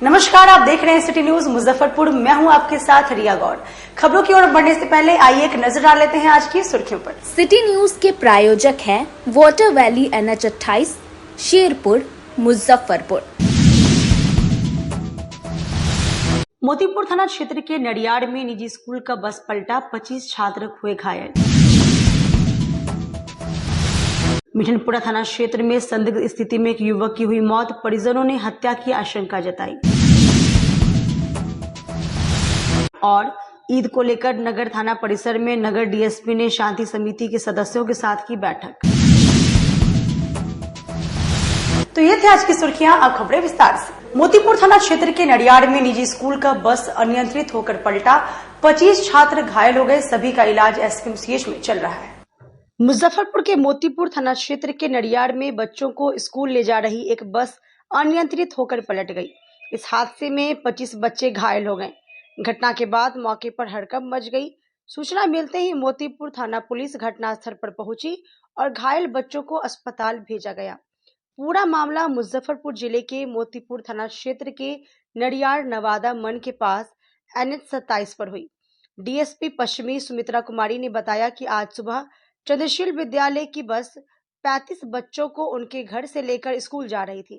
नमस्कार, आप देख रहे हैं सिटी न्यूज मुजफ्फरपुर। मैं हूं आपके साथ रिया गौर। खबरों की ओर बढ़ने से पहले आइए एक नजर डाल लेते हैं आज की सुर्खियों पर। सिटी न्यूज के प्रायोजक हैं water valley NH 28 Sherpur Muzaffarpur. Motipur थाना क्षेत्र के नडियाड़ में निजी स्कूल का बस पलटा, 25 छात्र हुए घायल। मिठनपुरा थाना क्षेत्र में संदिग्ध स्थिति में एक युवक की हुई मौत, परिजनों ने हत्या की आशंका जताई। और ईद को लेकर नगर थाना परिसर में नगर डीएसपी ने शांति समिति के सदस्यों के साथ की बैठक। तो ये थे आज की सुर्खियां, अब खबरें विस्तार से। मोतीपुर थाना क्षेत्र के नडियाड़ में निजी स्कूल का बस अनियंत्रित होकर पलटा, 25 छात्र घायल हो गए। सभी का इलाज SKMCH में चल रहा है। मुजफ्फरपुर के मोतीपुर थाना क्षेत्र के नडियाड़ में बच्चों को स्कूल ले जा रही एक बस अनियंत्रित होकर पलट गई। इस हादसे में 25 बच्चे घायल हो गए। घटना के बाद मौके पर हड़कंप मच गई। सूचना मिलते ही मोतीपुर थाना पुलिस घटनास्थल पर पहुंची और घायल बच्चों को अस्पताल भेजा गया। पूरा मामला मुजफ्फरपुर जिले के मोतीपुर थाना क्षेत्र के नडियाड़ नवादा मन के पास NH 27 पर हुई। डीएसपी पश्चिमी सुमित्रा कुमारी ने बताया कि आज सुबह चंद्रशील विद्यालय की बस 35 बच्चों को उनके घर से लेकर स्कूल जा रही थी,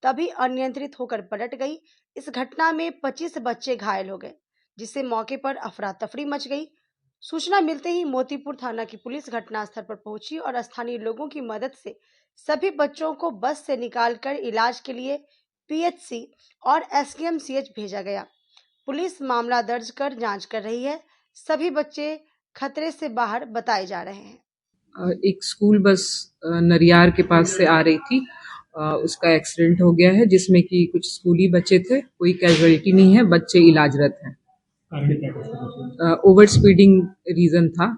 तभी अनियंत्रित होकर पलट गई। इस घटना में 25 बच्चे घायल हो गए, जिससे मौके पर अफरा तफरी मच गई। सूचना मिलते ही मोतीपुर थाना की पुलिस घटनास्थल पर पहुंची और स्थानीय लोगों की मदद से सभी बच्चों को बस से निकालकर इलाज के लिए PHC और SKMCH भेजा गया। पुलिस मामला दर्ज कर जांच कर रही है। सभी बच्चे खतरे से बाहर बताए जा रहे हैं। एक स्कूल बस नरियार के पास से आ रही थी, उसका एक्सीडेंट हो गया है, जिसमें कि कुछ स्कूली बच्चे थे। कोई कैजुअलिटी नहीं है, बच्चे इलाजरत हैं। ओवर स्पीडिंग रीजन था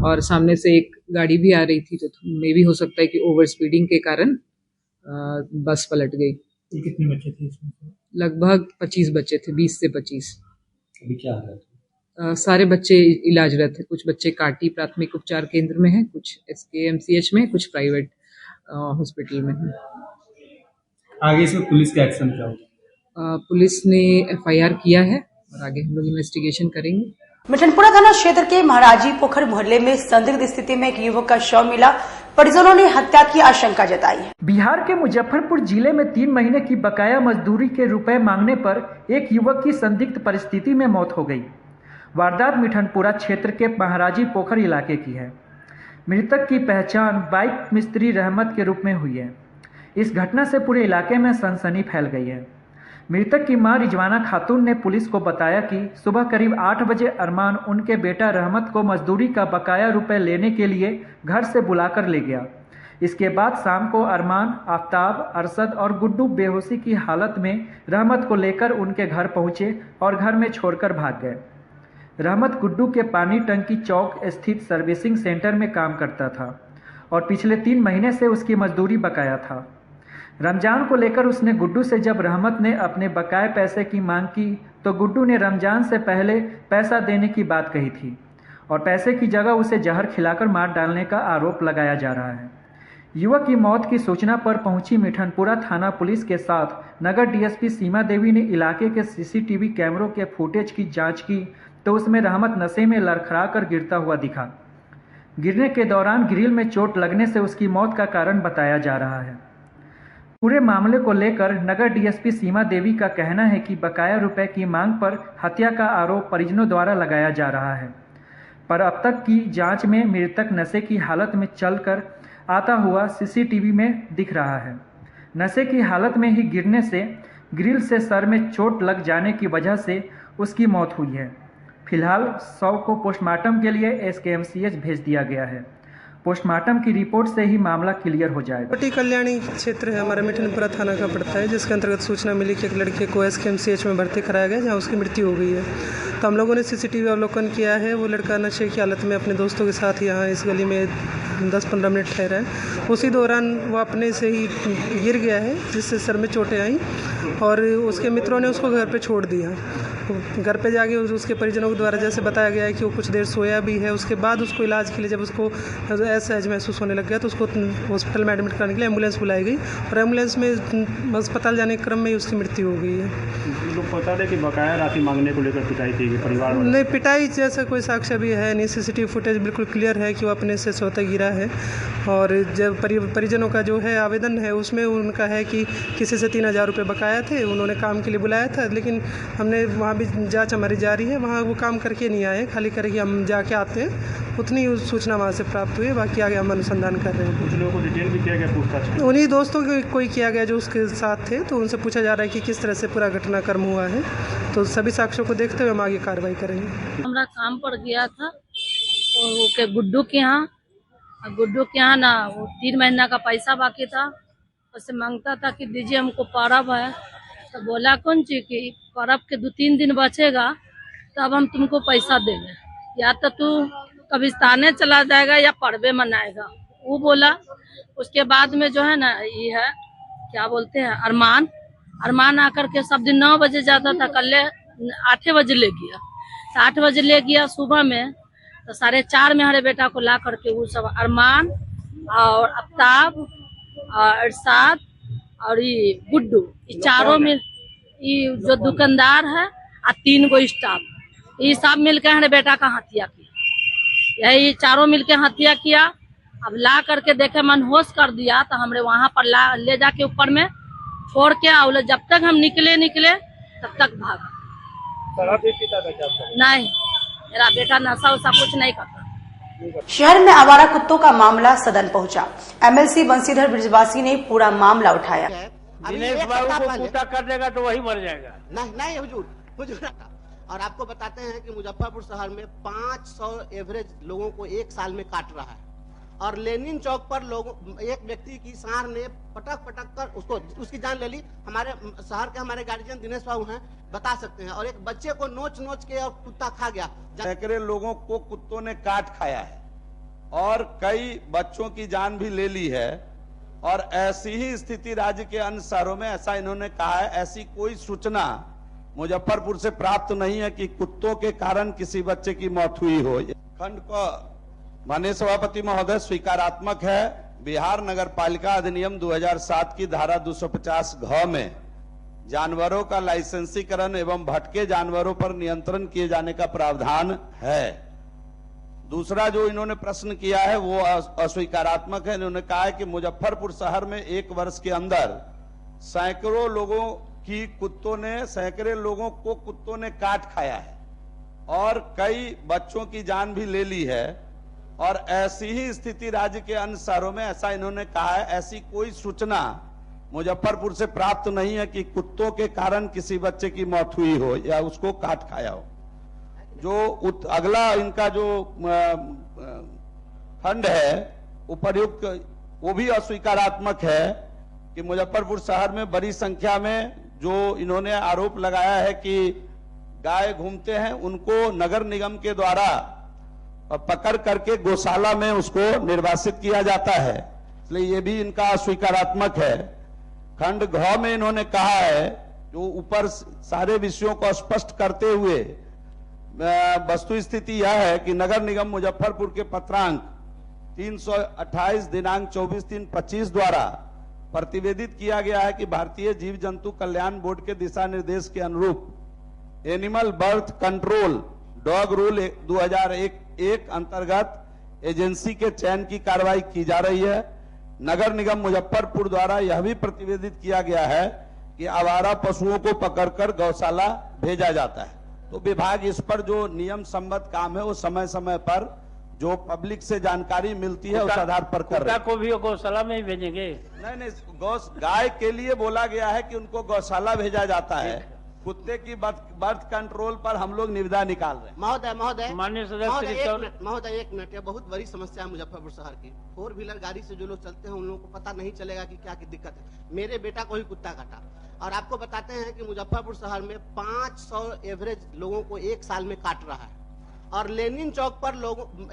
और सामने से एक गाड़ी भी आ रही थी, तो मे भी हो सकता है कि ओवर स्पीडिंग के कारण बस पलट गई। कितने बच्चे थे इसमें? लगभग 25 बच्चे थे, 20 से 25। अभी क्या हालत है? सारे बच्चे इलाजरत है। कुछ बच्चे काटी प्राथमिक उपचार केंद्र में हैं, कुछ SKMCH में, कुछ प्राइवेट हॉस्पिटल में हैं। आगे इसमें पुलिस का एक्शन क्या होगा? पुलिस ने FIR किया है और आगे हम लोग इन्वेस्टिगेशन करेंगे। मिठनपुरा थाना क्षेत्र के महाराजी पोखर मोहल्ले में संदिग्ध स्थिति में एक युवक का शव मिला, परिजनों ने हत्या की आशंका जताई है। बिहार के मुजफ्फरपुर जिले में 3 महीने की बकाया मजदूरी के रुपए मांगने पर एक युवक की संदिग्ध परिस्थिति में मौत हो गई। वारदात मिठनपुरा क्षेत्र के महाराजी पोखर इलाके की है। मृतक की पहचान बाइक मिस्त्री रहमत के रूप में हुई है। इस घटना से पूरे इलाके में सनसनी फैल गई है। मृतक की मां रिजवाना खातून ने पुलिस को बताया कि सुबह करीब 8 बजे अरमान उनके बेटा रहमत को मजदूरी का बकाया रुपए लेने के लिए घर से बुलाकर ले गया। इसके बाद शाम को अरमान, आफ्ताब, अरशद और गुड्डू बेहोशी की हालत में रहमत को लेकर उनके घर पहुंचे और घर में छोड़कर भाग गए। रहमत गुड्डू के पानी टंकी चौक स्थित सर्विसिंग सेंटर में काम करता था और पिछले 3 महीने से उसकी मजदूरी बकाया था। रमजान को लेकर उसने गुड्डू से जब रहमत ने अपने बकाए पैसे की मांग की तो गुड्डू ने रमजान से पहले पैसा देने की बात कही थी और पैसे की जगह उसे जहर खिलाकर मार डालने का आरोप लगाया जा रहा है। युवक की मौत की सूचना पर पहुंची मिठनपुरा थाना पुलिस के साथ नगर डीएसपी सीमा देवी ने इलाके के CCTV कैमरों के फुटेज की जांच की तो उसमें रहमत नशे में लड़खड़ा कर गिरता हुआ दिखा। गिरने के दौरान ग्रिल में चोट लगने से उसकी मौत का कारण बताया जा रहा है। पूरे मामले को लेकर नगर डीएसपी सीमा देवी का कहना है कि बकाया रुपए की मांग पर हत्या का आरोप परिजनों द्वारा लगाया जा रहा है, पर अब तक की जांच में मृतक नशे की हालत में चलकर आता हुआ CCTV में दिख रहा है। नशे की हालत में ही गिरने से ग्रिल से सर में चोट लग जाने की वजह से उसकी मौत हुई है। फिलहाल शव को पोस्टमार्टम के लिए SKMCH भेज दिया गया है। पोस्टमार्टम की रिपोर्ट से ही मामला क्लियर हो जाएगा। छोटी कल्याणी क्षेत्र है हमारा, मिठनपुरा थाना का पड़ता है, जिसके अंतर्गत सूचना मिली कि एक लड़के को SKMCH में भर्ती कराया गया, जहां उसकी मृत्यु हो गई है। तो हम लोगों ने CCTV अवलोकन किया है। वो लड़का नशे की हालत में अपने दोस्तों के साथ यहाँ इस गली में 10-15 मिनट ठहरा है। उसी दौरान वो अपने से ही गिर गया है, जिससे सर में चोटें आई और उसके मित्रों ने उसको घर पे छोड़ दिया। घर पे जाके उसके परिजनों के द्वारा जैसे बताया गया है कि वो कुछ देर सोया भी है। उसके बाद उसको इलाज के लिए जब उसको असहज महसूस होने लग गया तो उसको हॉस्पिटल में एडमिट कराने के लिए एम्बुलेंस बुलाई गई और एम्बुलेंस में अस्पताल जाने के क्रम में उसकी मृत्यु हो गई है। बता दें कि बकाया राशि मांगने को लेकर पिटाई की गई परिवार वालों? नहीं, पिटाई जैसा कोई साक्ष्य भी है नहीं। सीसीटीवी फुटेज बिल्कुल क्लियर है कि वो अपने से स्वतः गिरा है। और जब परिजनों का जो है आवेदन है उसमें उनका है कि किसी से 3,000 रुपये बकाया थे, उन्होंने काम के लिए बुलाया था, लेकिन हमने वहाँ भी जांच हमारी जारी है, वहाँ वो काम करके नहीं आए, खाली करके हम जाके आते हैं, उतनी सूचना वहाँ से प्राप्त हुई। बाकी आगे हम अनुसंधान कर रहे हैं। कुछ लोगों को डिटेल भी किया गया पूछताछ? उन्हीं दोस्तों को कोई किया गया जो उसके साथ थे, तो उनसे पूछा जा रहा है कि किस तरह से पूरा घटनाक्रम हुआ है। तो सभी साक्ष्यों को देखते हुए हम आगे कार्रवाई करेंगे। हमारा काम पर गया था और वो के गुड्डू के यहाँ ना वो 3 महीना का पैसा बाकी था। उससे मांगता था कि दीजिए हमको पर्व है, तो बोला कौन चीज की पर्व के 2-3 दिन बचेगा तब हम तुमको पैसा देंगे, या तो तू कब्रिस्ताने चला जाएगा या पर्वे मनाएगा, वो बोला। उसके बाद में जो है ना ये है क्या बोलते हैं अरमान आकर के सब दिन 9 बजे जाता था, कल 8 बजे ले गया। 8 बजे ले गया सुबह में, तो 4:30 में हमारे बेटा को ला करके वो सब अरमान और आफ्ताब और इरशाद और ये गुड्डू, ये चारों में, ये जो दुकानदार है और 3 गो स्टाफ, ये सब मिलकर हमारे बेटा का हत्या किया। यही चारों मिलकर हत्या किया। अब ला करके देखे मनहोश कर दिया, तो हमरे वहाँ पर ले जाके ऊपर में छोड़ के आओ। जब तक हम निकले तब तक भागा। शराब भी पीता था क्या? नहीं, मेरा बेटा नशा वशा कुछ नहीं करता। शहर में आवारा कुत्तों का मामला सदन पहुंचा। एमएलसी बंसीधर ब्रिजवासी ने पूरा मामला उठाया। दिनेश बाबू को कुत्ता कर देगा तो वही मर जाएगा। नहीं हुजूर। और आपको बताते हैं कि मुजफ्फरपुर शहर में 500 एवरेज लोगों को एक साल में काट रहा है। और लेनिन चौक पर एक व्यक्ति की सांड ने पटक कर उसकी जान ले ली। हमारे शहर के हमारे गार्जियन दिनेश बाबू हैं, बता सकते हैं। और एक बच्चे को नोच के और कुत्ता खा गया। सैकड़े लोगों को कुत्तों ने काट खाया है और कई बच्चों की जान भी ले ली है। और ऐसी ही स्थिति राज्य के अन्य शहरों में, ऐसा इन्होंने कहा है, ऐसी कोई सूचना मुजफ्फरपुर से प्राप्त नहीं है कि कुत्तों के कारण किसी बच्चे की मौत हुई हो। खंड को माननीय सभापति महोदय स्वीकारात्मक है। बिहार नगर पालिका अधिनियम 2007 की धारा 250 घ में जानवरों का लाइसेंसीकरण एवं भटके जानवरों पर नियंत्रण किए जाने का प्रावधान है। दूसरा जो इन्होंने प्रश्न किया है वो अस्वीकारात्मक है। इन्होंने कहा है कि मुजफ्फरपुर शहर में 1 वर्ष के अंदर सैकड़ों लोगों को कुत्तों ने काट खाया है और कई बच्चों की जान भी ले ली है। और ऐसी ही स्थिति राज्य के अन्य शहरों में, ऐसा इन्होंने कहा है, ऐसी कोई सूचना मुजफ्फरपुर से प्राप्त नहीं है कि कुत्तों के कारण किसी बच्चे की मौत हुई हो या उसको काट खाया हो। जो अगला इनका जो खंड है उपर्युक्त, वो भी अस्वीकारात्मक है कि मुजफ्फरपुर शहर में बड़ी संख्या में जो इन्होंने आरोप लगाया है कि गाय घूमते हैं, उनको नगर निगम के द्वारा पकड़ करके गौशाला में उसको निर्वासित किया जाता है, इसलिए ये भी इनका अस्वीकारात्मक है। खंड घ में इन्होंने कहा है, जो ऊपर सारे विषयों को स्पष्ट करते हुए वस्तु स्थिति यह है कि नगर निगम मुजफ्फरपुर के पत्रांक 328 दिनांक 24/3/25 द्वारा प्रतिवेदित किया गया है कि भारतीय जीव जंतु कल्याण बोर्ड के दिशा निर्देश के अनुरूप animal birth control dog rule 2001 अंतर्गत एजेंसी के चयन की कार्रवाई की जा रही है। नगर निगम मुजफ्फरपुर द्वारा यह भी प्रतिवेदित किया गया है कि आवारा पशुओं को पकड़कर गौशाला भेजा जाता है। तो विभाग इस पर जो नियम सम्मत काम है वो समय समय पर जो पब्लिक से जानकारी मिलती है उस आधार पर कर रहे हैं। को भी गौशाला में ही भेजेंगे? नहीं, गाय के लिए बोला गया है कि उनको गौशाला भेजा जाता है। कुत्ते की बर्थ कंट्रोल पर हम लोग निविदा निकाल रहे हैं। महोदय माननीय सदस्य महोदय एक मिनट, यह बहुत बड़ी समस्या है मुजफ्फरपुर शहर की। 4 व्हीलर गाड़ी से जो लोग चलते हैं उन लोगों को पता नहीं चलेगा कि क्या की दिक्कत है। मेरे बेटा को ही कुत्ता काटा। और आपको बताते हैं कि मुजफ्फरपुर शहर में 500 एवरेज लोगों को एक साल में काट रहा है। और लेनिन चौक पर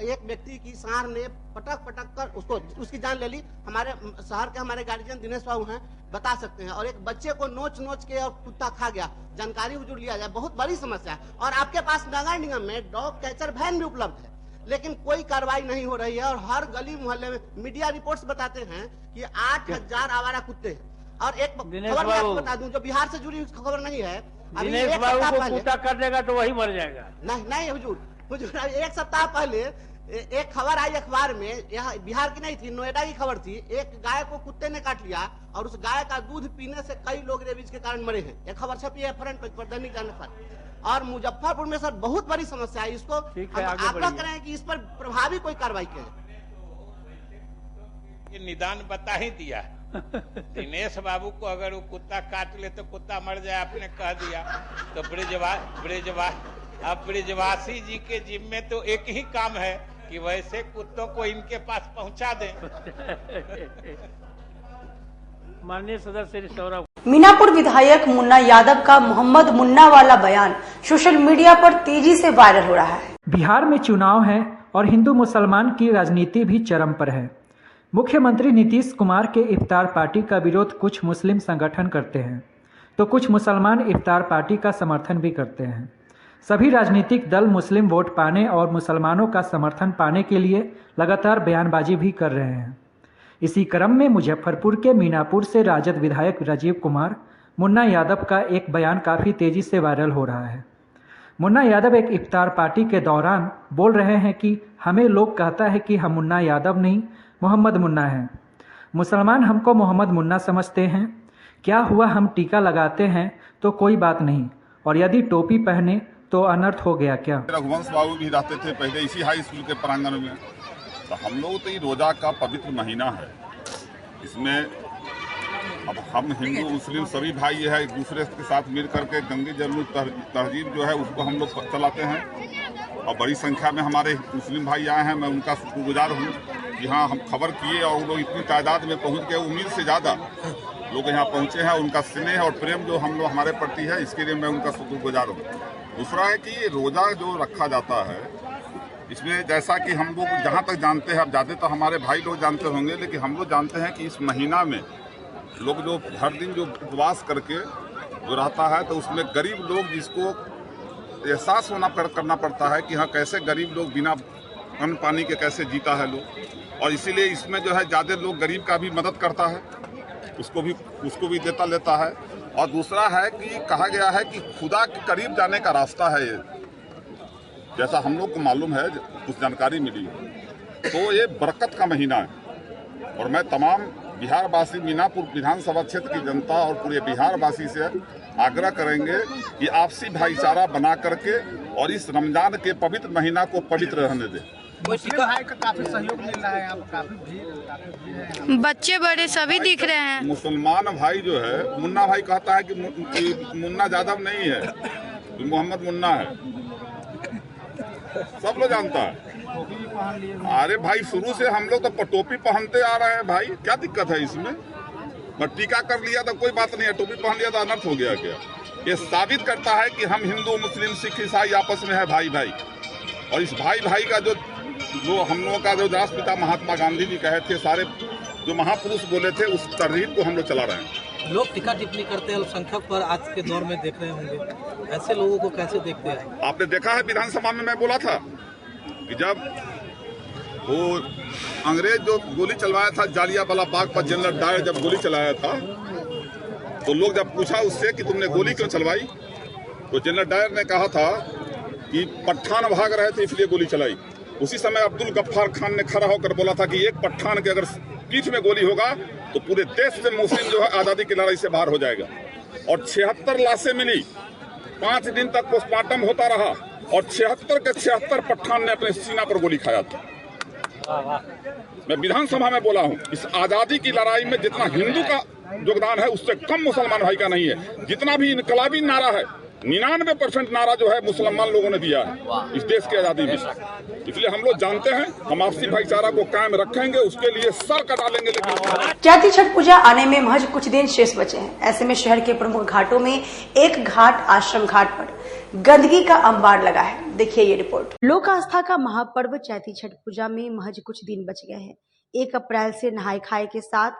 एक व्यक्ति की सांड ने पटक कर उसकी जान ले ली। हमारे शहर के हमारे गार्जियन दिनेश बाबू हैं, बता सकते हैं। और एक बच्चे को नोच के और कुत्ता खा गया। जानकारी हुजूर लिया जाए, बहुत बड़ी समस्या है। और आपके पास नगर निगम में डॉग कैचर वैन भी उपलब्ध है, लेकिन कोई कार्रवाई नहीं हो रही है। और हर गली मोहल्ले में मीडिया रिपोर्ट्स बताते हैं कि 8000 आवारा कुत्ते हैं। और एक खबर मैं आपको बता दूं जो बिहार से जुड़ी खबर नहीं है, अभी दिनेश एक बाबू सप्ताह को पहले कुत्ता कर देगा तो वही मर जाएगा। नहीं नहीं हुजूर, अभी एक सप्ताह पहले एक खबर आई अखबार में, यहाँ बिहार की नहीं थी, नोएडा की खबर थी। एक गाय को कुत्ते ने काट लिया और उस गाय का दूध पीने से कई लोग रेबीज के कारण मरे हैं। एक खबर छपी है फ्रंट पेज पर दैनिक जागरण पर। और मुजफ्फरपुर में सर बहुत बड़ी समस्या है, इसको हम आग्रह करें कि इस पर प्रभावी कोई कार्रवाई की जाए। ये निदान बता ही दिया है। दिनेश बाबू को अगर वो कुत्ता काट ले तो कुत्ता मर जाए, आपने कह दिया। तो ब्रिजवासी जी के जिम्मे तो एक ही काम है कि वैसे कुत्तों को इनके पास पहुंचा दें। माननीय सदस्य सौरभ। मीनापुर विधायक मुन्ना यादव का मोहम्मद मुन्ना वाला बयान सोशल मीडिया पर तेजी से वायरल हो रहा है। बिहार में चुनाव है और हिंदू मुसलमान की राजनीति भी चरम पर है। मुख्यमंत्री नीतीश कुमार के इफ्तार पार्टी का विरोध कुछ मुस्लिम संगठन करते हैं तो कुछ मुसलमान इफ्तार पार्टी का समर्थन भी करते हैं। सभी राजनीतिक दल मुस्लिम वोट पाने और मुसलमानों का समर्थन पाने के लिए लगातार बयानबाजी भी कर रहे हैं। इसी क्रम में मुजफ्फरपुर के मीनापुर से राजद विधायक राजीव कुमार मुन्ना यादव का एक बयान काफ़ी तेज़ी से वायरल हो रहा है। मुन्ना यादव एक इफ्तार पार्टी के दौरान बोल रहे हैं कि हमें लोग कहता है कि हम मुन्ना यादव नहीं मोहम्मद मुन्ना हैं। मुसलमान हमको मोहम्मद मुन्ना समझते हैं। क्या हुआ, हम टीका लगाते हैं तो कोई बात नहीं, और यदि टोपी पहने तो अनर्थ हो गया क्या? रघुवंश बाबू भी रहते थे पहले इसी हाई स्कूल के प्रांगण में। तो हम लोग तो ये रोजा का पवित्र महीना है, इसमें अब हम हिंदू मुस्लिम सभी भाई है, एक दूसरे के साथ मिल करके गंगे जमुनी तहजीब जो है उसको हम लोग चलाते हैं। और बड़ी संख्या में हमारे मुस्लिम भाई आए हैं, मैं उनका शुक्रगुजार हूँ कि हाँ हम खबर किए और लोग इतनी तादाद में पहुँच गए, उम्मीद से ज़्यादा लोग यहाँ पहुँचे हैं। उनका स्नेह और प्रेम जो हम लोग हमारे प्रति है, इसके लिए मैं उनका शुक्रगुजार हूँ। दूसरा है कि रोज़ा जो रखा जाता है, इसमें जैसा कि हम लोग जहाँ तक जानते हैं, अब ज़्यादा तो हमारे भाई लोग जानते होंगे, लेकिन हम लोग जानते हैं कि इस महीना में लोग जो हर दिन जो उपवास करके जो रहता है, तो उसमें गरीब लोग जिसको एहसास करना पड़ता है कि हाँ कैसे गरीब लोग बिना अन्न पानी के कैसे जीता है लोग, और इसीलिए इसमें जो है ज़्यादा लोग गरीब का भी मदद करता है, उसको भी देता लेता है। और दूसरा है कि कहा गया है कि खुदा के करीब जाने का रास्ता है ये, जैसा हम लोग को मालूम है, कुछ जानकारी मिली, तो ये बरकत का महीना है। और मैं तमाम बिहारवासी, मीनापुर विधानसभा क्षेत्र की जनता और पूरे बिहारवासी से आग्रह करेंगे कि आपसी भाईचारा बना करके और इस रमजान के पवित्र महीना को पवित्र रहने दें। भाई का काफी सहयोग मिल रहा है, आप काफी भीड़ बच्चे बड़े सभी दिख रहे हैं। मुसलमान भाई जो है, मुन्ना भाई कहता है कि मुन्ना यादव नहीं है, मोहम्मद मुन्ना है, सब लोग जानता है। अरे भाई शुरू से हम लोग तो टोपी पहनते आ रहे हैं भाई, क्या दिक्कत है इसमें? बट टीका कर लिया तो कोई बात नहीं है, टोपी पहन लिया तो अनर्थ हो गया क्या? ये साबित करता है कि हम हिंदू मुस्लिम सिख ईसाई आपस में है भाई भाई। और इस भाई भाई का जो हम लोगों का जो राष्ट्रपिता महात्मा गांधी जी कहे थे, सारे जो महापुरुष बोले थे, उस तरहीब को हम लोग चला रहे हैं। लोग टीका टिप्पणी करते हैं अल्पसंख्यक पर, आज के दौर में देख रहे होंगे, ऐसे लोगों को कैसे देखते हैं? आपने देखा है विधानसभा में मैं बोला था कि जब वो अंग्रेज जो गोली चलवाया था जालियांवाला बाग पर, जनरल डायर जब गोली चलाया था, तो लोग जब पूछा उससे कि तुमने गोली क्यों चलवाई, तो जनरल डायर ने कहा था कि पठान भाग रहे थे इसलिए गोली चलाई। उसी समय अब्दुल गफ्फार खान ने खड़ा होकर बोला था कि एक पठान के अगर पीठ में गोली होगा तो पूरे देश से मुस्लिम जो है आज़ादी की लड़ाई से बाहर हो जाएगा। और 76 लाशें मिली, 5 दिन तक पोस्टमार्टम होता रहा, और 76 के 76 पठान ने अपने सीना पर गोली खाया था। मैं विधानसभा में बोला हूं, इस आजादी की लड़ाई में जितना हिंदू का योगदान है उससे कम मुसलमान भाई का नहीं है। जितना भी इनकलाबी नारा है, 99% नारा जो है मुसलमान लोगों ने दिया है इस देश की आजादी में। इसलिए हम लोग जानते हैं हम आपसी भाईचारा को कायम रखेंगे, उसके लिए सर कटा लेंगे। लेकिन चैती छठ पूजा आने में महज कुछ दिन शेष बचे हैं। ऐसे में शहर के प्रमुख घाटों में एक घाट आश्रम घाट पर गंदगी का अंबार लगा है। देखिए ये रिपोर्ट। लोक आस्था का महापर्व चैती छठ पूजा में महज कुछ दिन बच गए हैं। 1 अप्रैल से नहाय खाए के साथ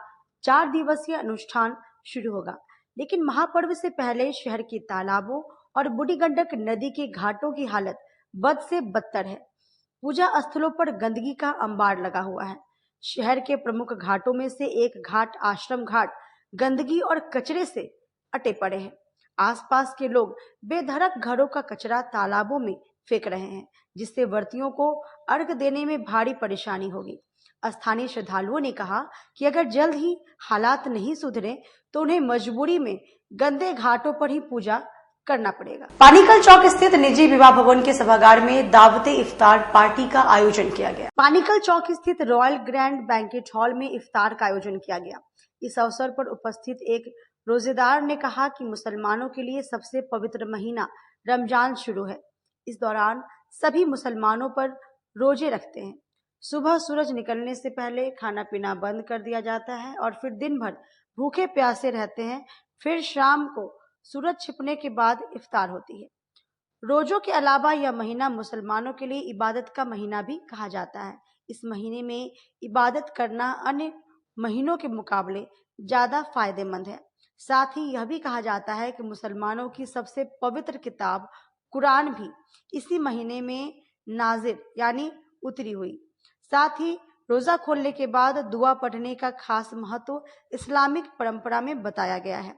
4 दिवसीय अनुष्ठान शुरू होगा, लेकिन महापर्व से पहले शहर के तालाबों और बूढ़ी गंडक नदी के घाटों की हालत बद से बदतर है। पूजा स्थलों पर गंदगी का अंबार लगा हुआ है। शहर के प्रमुख घाटों में से एक घाट आश्रम घाट गंदगी और कचरे से अटे पड़े हैं। आसपास के लोग बेधड़क घरों का कचरा तालाबों में फेंक रहे हैं, जिससे व्रतियों को अर्घ देने में भारी परेशानी होगी। स्थानीय श्रद्धालुओं ने कहा कि अगर जल्द ही हालात नहीं सुधरे तो उन्हें मजबूरी में गंदे घाटों पर ही पूजा करना पड़ेगा। पानीकल चौक स्थित निजी विवाह भवन के सभागार में दावते इफ्तार पार्टी का आयोजन किया गया। पानीकल चौक स्थित रॉयल ग्रैंड बैंकेट हॉल में इफ्तार का आयोजन किया गया। इस अवसर पर उपस्थित एक रोजेदार ने कहा कि मुसलमानों के लिए सबसे पवित्र महीना रमजान शुरू है। इस दौरान सभी मुसलमानों पर रोजे रखते हैं। सुबह सूरज निकलने से पहले खाना पीना बंद कर दिया जाता है और फिर दिन भर भूखे प्यासे रहते हैं। फिर शाम को सूरज छिपने के बाद इफ्तार होती है। रोजों के अलावा यह महीना मुसलमानों के लिए इबादत का महीना भी कहा जाता है। इस महीने में इबादत करना अन्य महीनों के मुकाबले ज्यादा फायदेमंद है। साथ ही यह भी कहा जाता है कि मुसलमानों की सबसे पवित्र किताब कुरान भी इसी महीने में नाजिल यानी उतरी हुई। साथ ही रोजा खोलने के बाद दुआ पढ़ने का खास महत्व इस्लामिक परंपरा में बताया गया है।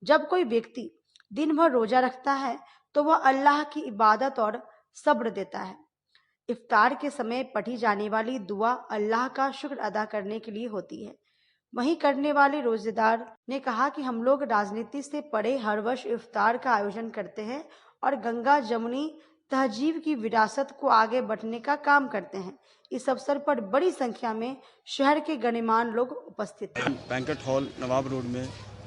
जब कोई व्यक्ति दिन भर रोजा रखता है तो वह अल्लाह की इबादत और सब्र देता है। इफ्तार के समय पढ़ी जाने वाली दुआ अल्लाह का शुक्र अदा करने के लिए होती है। वहीं करने वाले रोजेदार ने कहा कि हम लोग राजनीति से परे हर वर्ष इफ्तार का आयोजन करते हैं और गंगा जमुनी तहजीब की विरासत को आगे बढ़ने का काम करते हैं। इस अवसर पर बड़ी संख्या में शहर के गणमान्य लोग उपस्थित थे। बैंकेट हॉल नवाब रोड में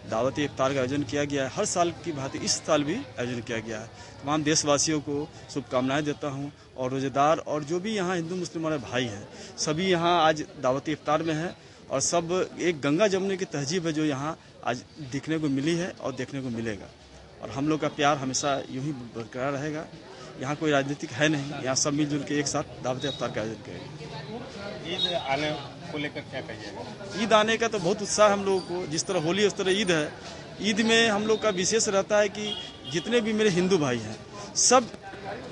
दावती इफ्तार का आयोजन किया गया है। हर साल की भांति इस साल भी आयोजन किया गया है। तमाम देशवासियों को शुभकामनाएं देता हूं और रोजेदार और जो भी यहाँ हिंदू मुस्लिम हमारे भाई हैं सभी यहाँ आज दावती इफ्तार में हैं और सब एक गंगा जमुनी की तहजीब है जो यहाँ आज देखने को मिली है और देखने को मिलेगा और हम लोग का प्यार हमेशा यूं ही बरकरार रहेगा। यहाँ कोई राजनीतिक है नहीं, यहाँ सब मिलजुल के एक साथ दावत इफ्तार का आयोजन करेंगे। ईद आने को लेकर क्या कहिएगा? ईद आने का तो बहुत उत्साह है हम लोगों को। जिस तरह होली उस तरह ईद है। ईद में हम लोग का विशेष रहता है कि जितने भी मेरे हिंदू भाई हैं सब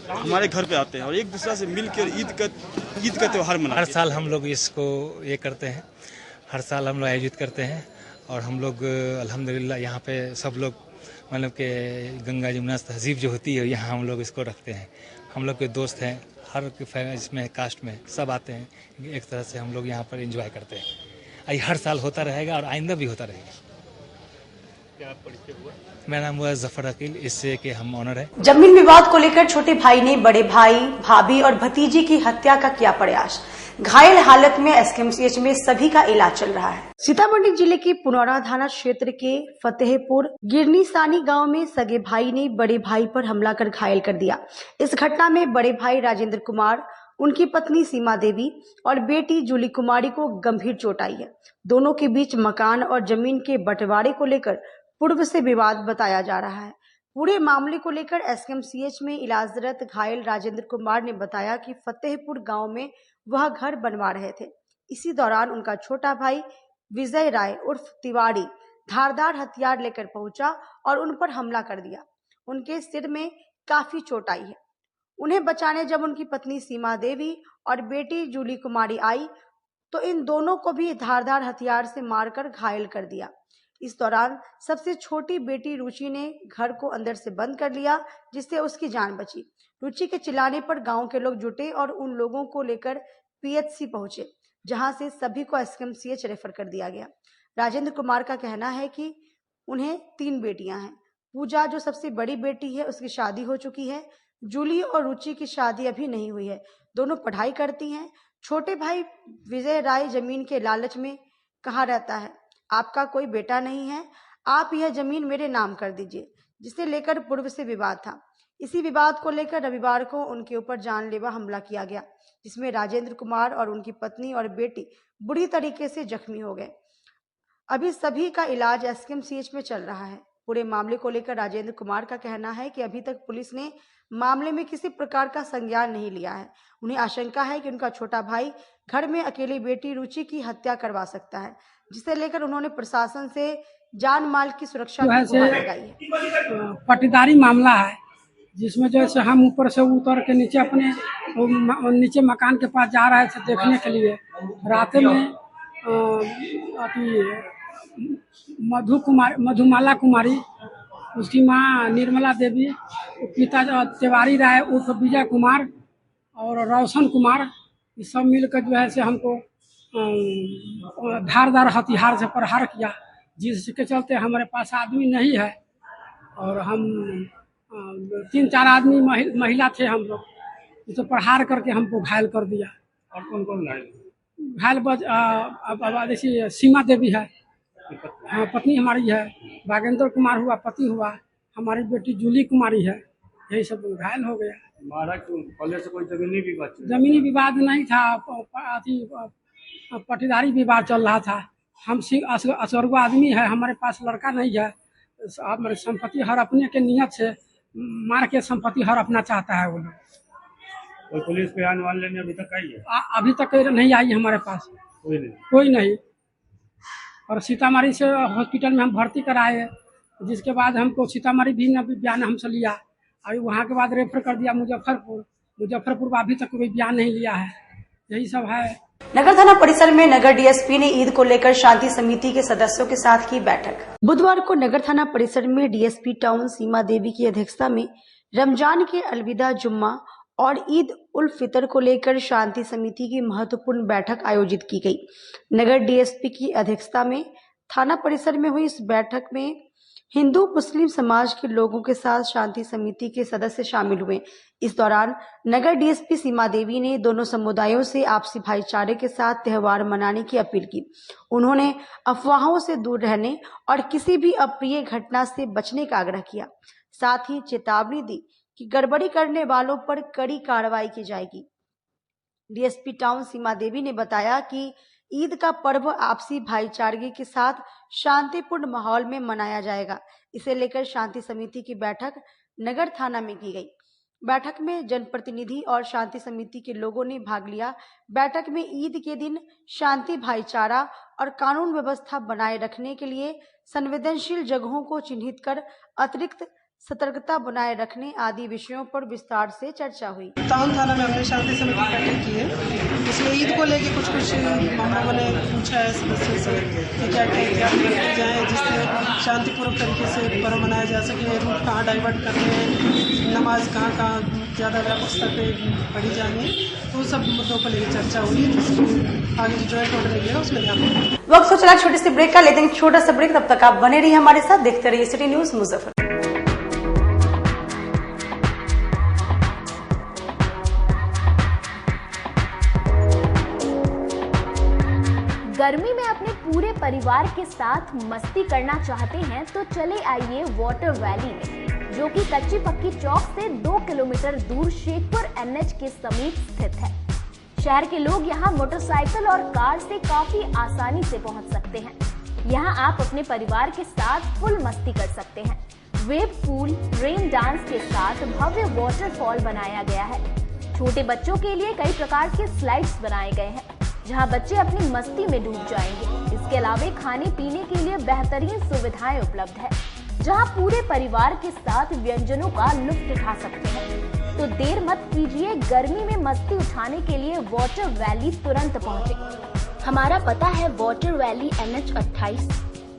हमारे घर पे आते हैं और एक दूसरे से मिलकर ईद का त्यौहार मनाते हैं। हर साल हम लोग इसको ये करते हैं, हर साल हम लोग आयोजित करते हैं और हम लोग अल्हम्दुलिल्लाह यहाँ पे सब लोग मतलब के गंगा जमुना तहजीब जो होती है यहाँ हम लोग इसको रखते हैं। हम लोग के दोस्त हैं हर इसमें कास्ट में सब आते हैं। एक तरह से हम लोग यहाँ पर एंजॉय करते हैं। हर साल होता रहेगा और आइंदा भी होता रहेगा। क्या परिचय हुआ? मेरा नाम हुआ जफर अकील, इससे कि हम ऑनर है। जमीन विवाद को लेकर छोटे भाई ने बड़े भाई, भाभी और भतीजी की हत्या का किया प्रयास। घायल हालत में एसकेएमसीएच में सभी का इलाज चल रहा है। सीतामढ़ी जिले के पुनौरा थाना क्षेत्र के फतेहपुर गिरनीसानी गांव में सगे भाई ने बड़े भाई पर हमला कर घायल कर दिया। इस घटना में बड़े भाई राजेंद्र कुमार, उनकी पत्नी सीमा देवी और बेटी जूली कुमारी को गंभीर चोट आई है। दोनों के बीच मकान और जमीन के बंटवारे को लेकर पूर्व से विवाद बताया जा रहा है। पूरे मामले को लेकर एसकेएमसीएच में इलाजरत घायल राजेंद्र कुमार ने बताया कि फतेहपुर गांव में वह घर बनवा रहे थे। इसी दौरान उनका छोटा भाई विजय राय उर्फ तिवारी धारदार हथियार लेकर पहुंचा और उन पर हमला कर दिया। उनके सिर में काफी चोट आई है। उन्हें बचाने जब उनकी पत्नी सीमा देवी और बेटी जूली कुमारी आई तो इन दोनों को भी धारदार हथियार से मारकर घायल कर दिया। इस दौरान सबसे छोटी बेटी रुचि ने घर को अंदर से बंद कर लिया, जिससे उसकी जान बची। रुचि के चिल्लाने पर गांव के लोग जुटे और उन लोगों को लेकर पीएचसी पहुंचे, जहां से सभी को एसकेएमसीएच रेफर कर दिया गया। राजेंद्र कुमार का कहना है कि उन्हें 3 बेटियां हैं। पूजा जो सबसे बड़ी बेटी है उसकी शादी हो चुकी है। जूली और रुचि की शादी अभी नहीं हुई है। दोनों पढ़ाई करती हैं। छोटे भाई विजय राय जमीन के लालच में कहा रहता है, आपका कोई बेटा नहीं है, आप यह जमीन मेरे नाम कर दीजिए, जिसे लेकर पूर्व से विवाद था। इसी विवाद को लेकर रविवार को उनके ऊपर जानलेवा हमला किया गया, जिसमें राजेंद्र कुमार और उनकी पत्नी और बेटी बुरी तरीके से जख्मी हो गए। अभी सभी का इलाज एसकेएमसीएच में चल रहा है। पूरे मामले को लेकर राजेंद्र कुमार का कहना है कि अभी तक पुलिस ने मामले में किसी प्रकार का संज्ञान नहीं लिया है। उन्हें आशंका है कि उनका छोटा भाई घर में अकेली बेटी रुचि की हत्या करवा सकता है, जिसे लेकर उन्होंने प्रशासन से जान माल की सुरक्षा की गुहार लगाई है। पट्टीदारी मामला है, जिसमें जैसे हम ऊपर से उतर के नीचे अपने नीचे मकान के पास जा रहे थे देखने के लिए। रात में मधुमाला कुमारी उसकी माँ निर्मला देवी, पिता तिवारी राय उर्फ विजय कुमार और रोशन कुमार, ये सब मिलकर जो है से हमको धारदार हथियार से प्रहार किया, जिसके चलते हमारे पास आदमी नहीं है और हम 3-4 आदमी महिला थे हम लोग, तो प्रहार करके हमको घायल कर दिया। और कौन कौन घायल जैसे सीमा देवी है, हाँ पत्नी हमारी है, बागेंद्र कुमार हुआ पति हुआ, हमारी बेटी जूली कुमारी है, यही सब घायल हो गया। पहले से कोई जमीनी विवाद नहीं था, पटीदारी विवाद चल रहा था। हम असगरुआ आदमी है, हमारे पास लड़का नहीं है, हमारे संपत्ति हड़पने के नियत से मार के संपत्ति हड़पना चाहता है वो लोग। कोई पुलिस पे आने लेने अभी तक आई है? अभी तक नहीं आई हमारे पास, कोई नहीं। और सीतामढ़ी से हॉस्पिटल में हम भर्ती कराए, जिसके बाद हमको सीतामढ़ी भी बयान हमसे लिया, अभी वहाँ के बाद रेफर कर दिया मुजफ्फरपुर अभी तक कोई बयान नहीं लिया है। यही सब है। नगर थाना परिसर में नगर डीएसपी ने ईद को लेकर शांति समिति के सदस्यों के साथ की बैठक। बुधवार को नगर थाना परिसर में डीएसपी टाउन सीमा देवी की अध्यक्षता में रमजान के अलविदा जुम्मा और ईद उल फितर को लेकर शांति समिति की महत्वपूर्ण बैठक आयोजित की गई। नगर डीएसपी की अध्यक्षता में थाना परिसर में हुई इस बैठक में हिंदू मुस्लिम समाज के लोगों के साथ शांति समिति के सदस्य शामिल हुए। इस दौरान नगर डीएसपी सीमा देवी ने दोनों समुदायों से आपसी भाईचारे के साथ त्योहार मनाने की अपील की। उन्होंने अफवाहों से दूर रहने और किसी भी अप्रिय घटना से बचने का आग्रह किया। साथ ही चेतावनी दी कि गड़बड़ी करने वालों पर कड़ी कार्रवाई की जाएगी। डीएसपी टाउन सीमा देवी ने बताया कि ईद का पर्व आपसी भाईचारे के साथ शांतिपूर्ण माहौल में मनाया जाएगा। इसे लेकर शांति समिति की बैठक नगर थाना में की गई। बैठक में जनप्रतिनिधि और शांति समिति के लोगों ने भाग लिया। बैठक में ईद के दिन शांति, भाईचारा और कानून व्यवस्था बनाए रखने के लिए संवेदनशील जगहों को चिन्हित कर अतिरिक्त सतर्कता बनाए रखने आदि विषयों पर विस्तार से चर्चा हुई। टाउन थाना में हमने शांति समिति बैठक की है। इसमें ईद को लेके कुछ हम लोगों ने पूछा है सदस्यों से कि क्या की जाए जिससे शांतिपूर्वक तरीके से पर्व मनाया जा सके, रूट कहाँ डाइवर्ट करने हैं, नमाज कहाँ ज़्यादा व्यापक स्तर पर पढ़ी जानी है, तो सब मुद्दों पर लेकर चर्चा हुई। आगे जो जॉइंट ऑर्डर मिलेगा उसमें ध्यान देंगे। वक्त तो चला छोटे से ब्रेक का, लेते हैं छोटा सा ब्रेक। तब तक आप बने रहिए हमारे साथ, देखते रहिए सिटी न्यूज मुजफ्फरपुर। गर्मी में अपने पूरे परिवार के साथ मस्ती करना चाहते हैं तो चले आइए वाटर वैली में, जो कि कच्ची पक्की चौक से 2 किलोमीटर दूर शेखपुर एनएच के समीप स्थित है। शहर के लोग यहां मोटरसाइकिल और कार से काफी आसानी से पहुंच सकते हैं। यहां आप अपने परिवार के साथ फुल मस्ती कर सकते हैं। वेव पूल, रेन डांस के साथ भव्य वाटरफॉल बनाया गया है। छोटे बच्चों के लिए कई प्रकार के स्लाइड्स बनाए गए हैं, जहां बच्चे अपनी मस्ती में डूब जाएंगे। इसके अलावा खाने पीने के लिए बेहतरीन सुविधाएं उपलब्ध है, जहां पूरे परिवार के साथ व्यंजनों का लुत्फ उठा सकते हैं। तो देर मत कीजिए, गर्मी में मस्ती उठाने के लिए वाटर वैली तुरंत पहुंचे। हमारा पता है water valley NH 28,